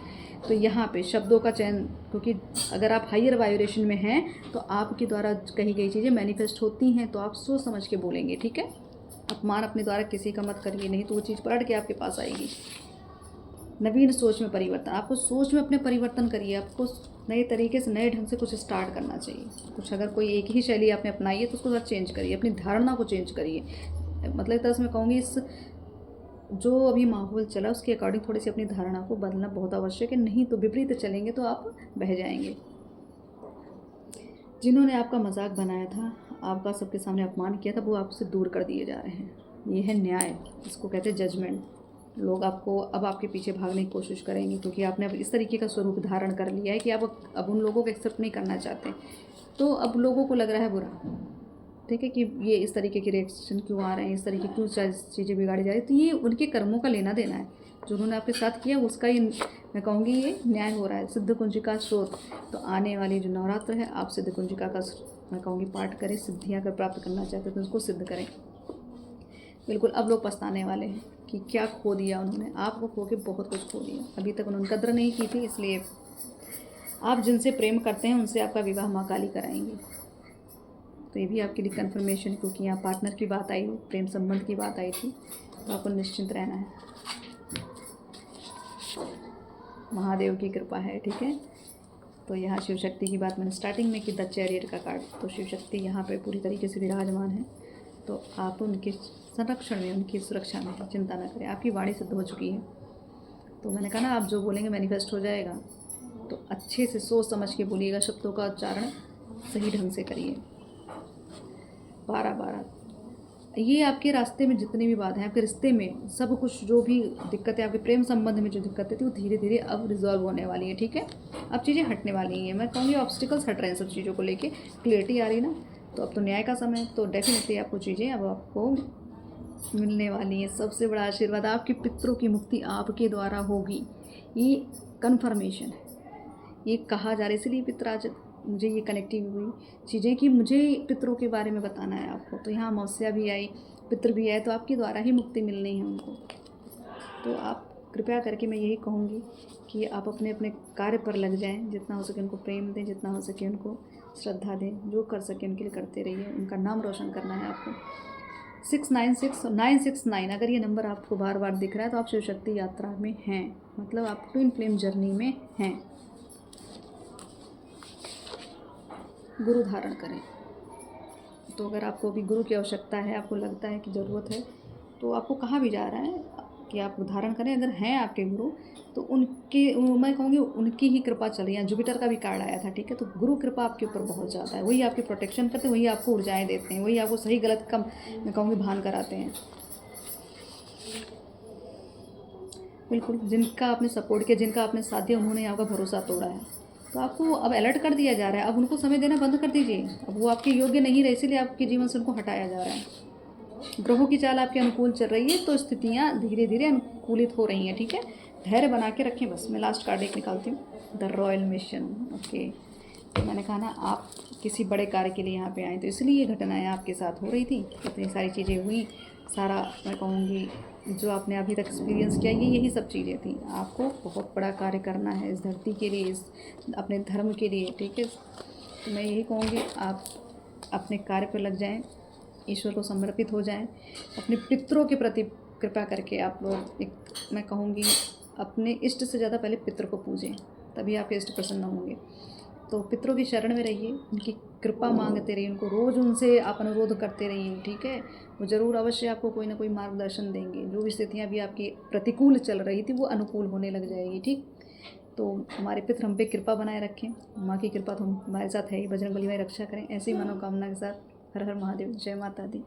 तो यहाँ पे शब्दों का चयन, क्योंकि अगर आप हायर वाइब्रेशन में हैं तो आपके द्वारा कही गई चीज़ें मैनिफेस्ट होती हैं, तो आप सोच समझ के बोलेंगे, ठीक है। अपमान अपने द्वारा किसी का मत करिए, नहीं तो वो चीज़ पलट के आपके पास आएगी। नवीन सोच में परिवर्तन, आपको सोच में अपने परिवर्तन करिए। आपको नए तरीके से, नए ढंग से कुछ स्टार्ट करना चाहिए। कुछ अगर कोई एक ही शैली आपने अपनाई है तो उसको थोड़ा चेंज करिए, अपनी धारणा को चेंज करिए। मतलब एक तरह से मैं कहूँगी, इस जो अभी माहौल चला उसके अकॉर्डिंग थोड़ी सी अपनी धारणा को बदलना बहुत आवश्यक है, नहीं तो विपरीत चलेंगे तो आप बह जाएंगे। जिन्होंने आपका मजाक बनाया था, आपका सबके सामने अपमान किया था, वो आपसे दूर कर दिए जा रहे हैं। ये है न्याय, इसको कहते हैं जजमेंट। लोग आपको अब आपके पीछे भागने की कोशिश करेंगे, क्योंकि आपने अब इस तरीके का स्वरूप धारण कर लिया है कि आप अब उन लोगों को एक्सेप्ट नहीं करना चाहते। तो अब लोगों को लग रहा है बुरा, ठीक है, कि ये इस तरीके के रिएक्शन क्यों आ रहे हैं, इस तरीके क्यों चीज़ें बिगाड़ी जा रही है। तो ये उनके कर्मों का लेना देना है, जो उन्होंने आपके साथ किया उसका ही मैं कहूँगी ये न्याय हो रहा है। सिद्ध कुंजिका स्रोत, तो आने वाली जो नवरात्र है, आप सिद्ध कुंजिका का मैं कहूँगी पाठ करें। सिद्धियाँ अगर प्राप्त करना चाहते तो उसको सिद्ध करें। बिल्कुल अब लोग पछताने वाले हैं कि क्या खो दिया उन्होंने। आपको खो के बहुत कुछ खो दिया, अभी तक उन्होंने कद्र नहीं की थी। इसलिए आप जिनसे प्रेम करते हैं उनसे आपका विवाह माँ काली कराएंगे। तो ये भी आपके लिए कन्फर्मेशन, क्योंकि यहाँ पार्टनर की बात आई, प्रेम संबंध की बात आई थी, तो आपको निश्चिंत रहना है। महादेव की कृपा है, ठीक है। तो यहाँ शिव शक्ति की बात मैंने स्टार्टिंग में की, द चैरियट का कार्ड। तो शिव शक्ति यहाँ पे पूरी तरीके से विराजमान है, तो आप उनके संरक्षण में, उनकी सुरक्षा में चिंता न करें। आपकी वाणी सिद्ध हो चुकी है। तो मैंने कहा ना, आप जो बोलेंगे मैनिफेस्ट हो जाएगा। तो अच्छे से सोच समझ के बोलिएगा, शब्दों का उच्चारण सही ढंग से करिए। 12-12 ये आपके रास्ते में जितनी भी बाधाएं, आपके रिश्ते में सब कुछ जो भी दिक्कतें, आपके प्रेम संबंध में जो दिक्कतें थी, वो धीरे धीरे अब रिजॉल्व होने वाली है, ठीक है। अब चीज़ें हटने वाली हैं। मैं कहूँगी ऑब्स्टिकल्स हट रहे हैं सब चीज़ों को लेके, क्लियरिटी आ रही ना। तो अब तो न्याय का समय, तो डेफिनेटली आपको चीज़ें अब आपको मिलने वाली है। सबसे बड़ा आशीर्वाद, आपके पितरों की मुक्ति आपके द्वारा होगी, ये कन्फर्मेशन है। ये कहा जा रहा है, इसलिए पितर आज मुझे ये कनेक्टिव हुई चीज़ें कि मुझे पितरों के बारे में बताना है आपको। तो यहाँ अमावस्या भी आई, पितर भी आए, तो आपके द्वारा ही मुक्ति मिलनी है उनको। तो आप कृपया करके मैं यही कहूँगी कि आप अपने अपने कार्य पर लग जाएं। जितना हो सके उनको प्रेम दें, जितना हो सके उनको श्रद्धा दें, जो कर सके उनके लिए करते रहिए। उनका नाम रोशन करना है आपको। 696969, अगर ये नंबर आपको बार बार दिख रहा है तो आप शिव शक्ति यात्रा में हैं, मतलब आप ट्विन फ्लेम जर्नी में हैं। गुरु धारण करें। तो अगर आपको भी गुरु की आवश्यकता है, आपको लगता है कि ज़रूरत है, तो आपको कहा भी जा रहा है कि आप धारण करें। अगर हैं आपके गुरु, तो उनके, मैं कहूँगी उनकी ही कृपा चल रही है। जुपिटर का भी कार्ड आया था, ठीक है। तो गुरु कृपा आपके ऊपर बहुत ज़्यादा है। वही आपकी प्रोटेक्शन करते हैं, वही आपको ऊर्जाएँ देते हैं, वही आपको सही गलत का मैं कहूँगी भान कराते हैं। बिल्कुल, जिनका आपने सपोर्ट किया, जिनका आपने साथ दिया, उन्होंने आपका भरोसा तोड़ा है। तो आपको अब अलर्ट कर दिया जा रहा है। अब उनको समय देना बंद कर दीजिए। अब वो आपके योग्य नहीं रहे, इसीलिए आपके जीवन से उनको हटाया जा रहा है। ग्रहों की चाल आपके अनुकूल चल रही है, तो स्थितियाँ धीरे धीरे अनुकूलित हो रही हैं, ठीक है। धैर्य बना के रखें। बस मैं लास्ट कार्ड एक निकालती हूँ, द रॉयल मिशन। ओके, तो मैंने कहा ना आप किसी बड़े कार्य के लिए यहाँ पे आए, तो इसलिए ये घटनाएँ आपके साथ हो रही थी, इतनी सारी चीज़ें हुई, सारा मैं कहूँगी जो आपने अभी तक एक्सपीरियंस किया ये यही सब चीज़ें थी। आपको बहुत बड़ा कार्य करना है इस धरती के लिए, इस अपने धर्म के लिए, ठीक है। तो मैं यही कहूँगी आप अपने कार्य पर लग जाएँ, ईश्वर को समर्पित हो जाएँ, अपने पितरों के प्रति कृपा करके आप लोग एक मैं कहूँगी अपने इष्ट से ज़्यादा पहले पितृ को पूजें, तभी आपके इष्ट प्रसन्न होंगे। तो पितरों की शरण में रहिए, उनकी कृपा मांगते रहिए, उनको रोज़ उनसे आप अनुरोध करते रहिए, ठीक है। वो ज़रूर अवश्य आपको कोई ना कोई मार्गदर्शन देंगे। जो भी स्थितियाँ भी आपकी प्रतिकूल चल रही थी वो अनुकूल होने लग जाएगी, ठीक। तो हमारे पितृ हम पे कृपा बनाए रखें, माँ की कृपा तो हमारे साथ है ही, बजरंगबली हमारी रक्षा करें। ऐसी मनोकामना के साथ हर हर महादेव, जय माता दी।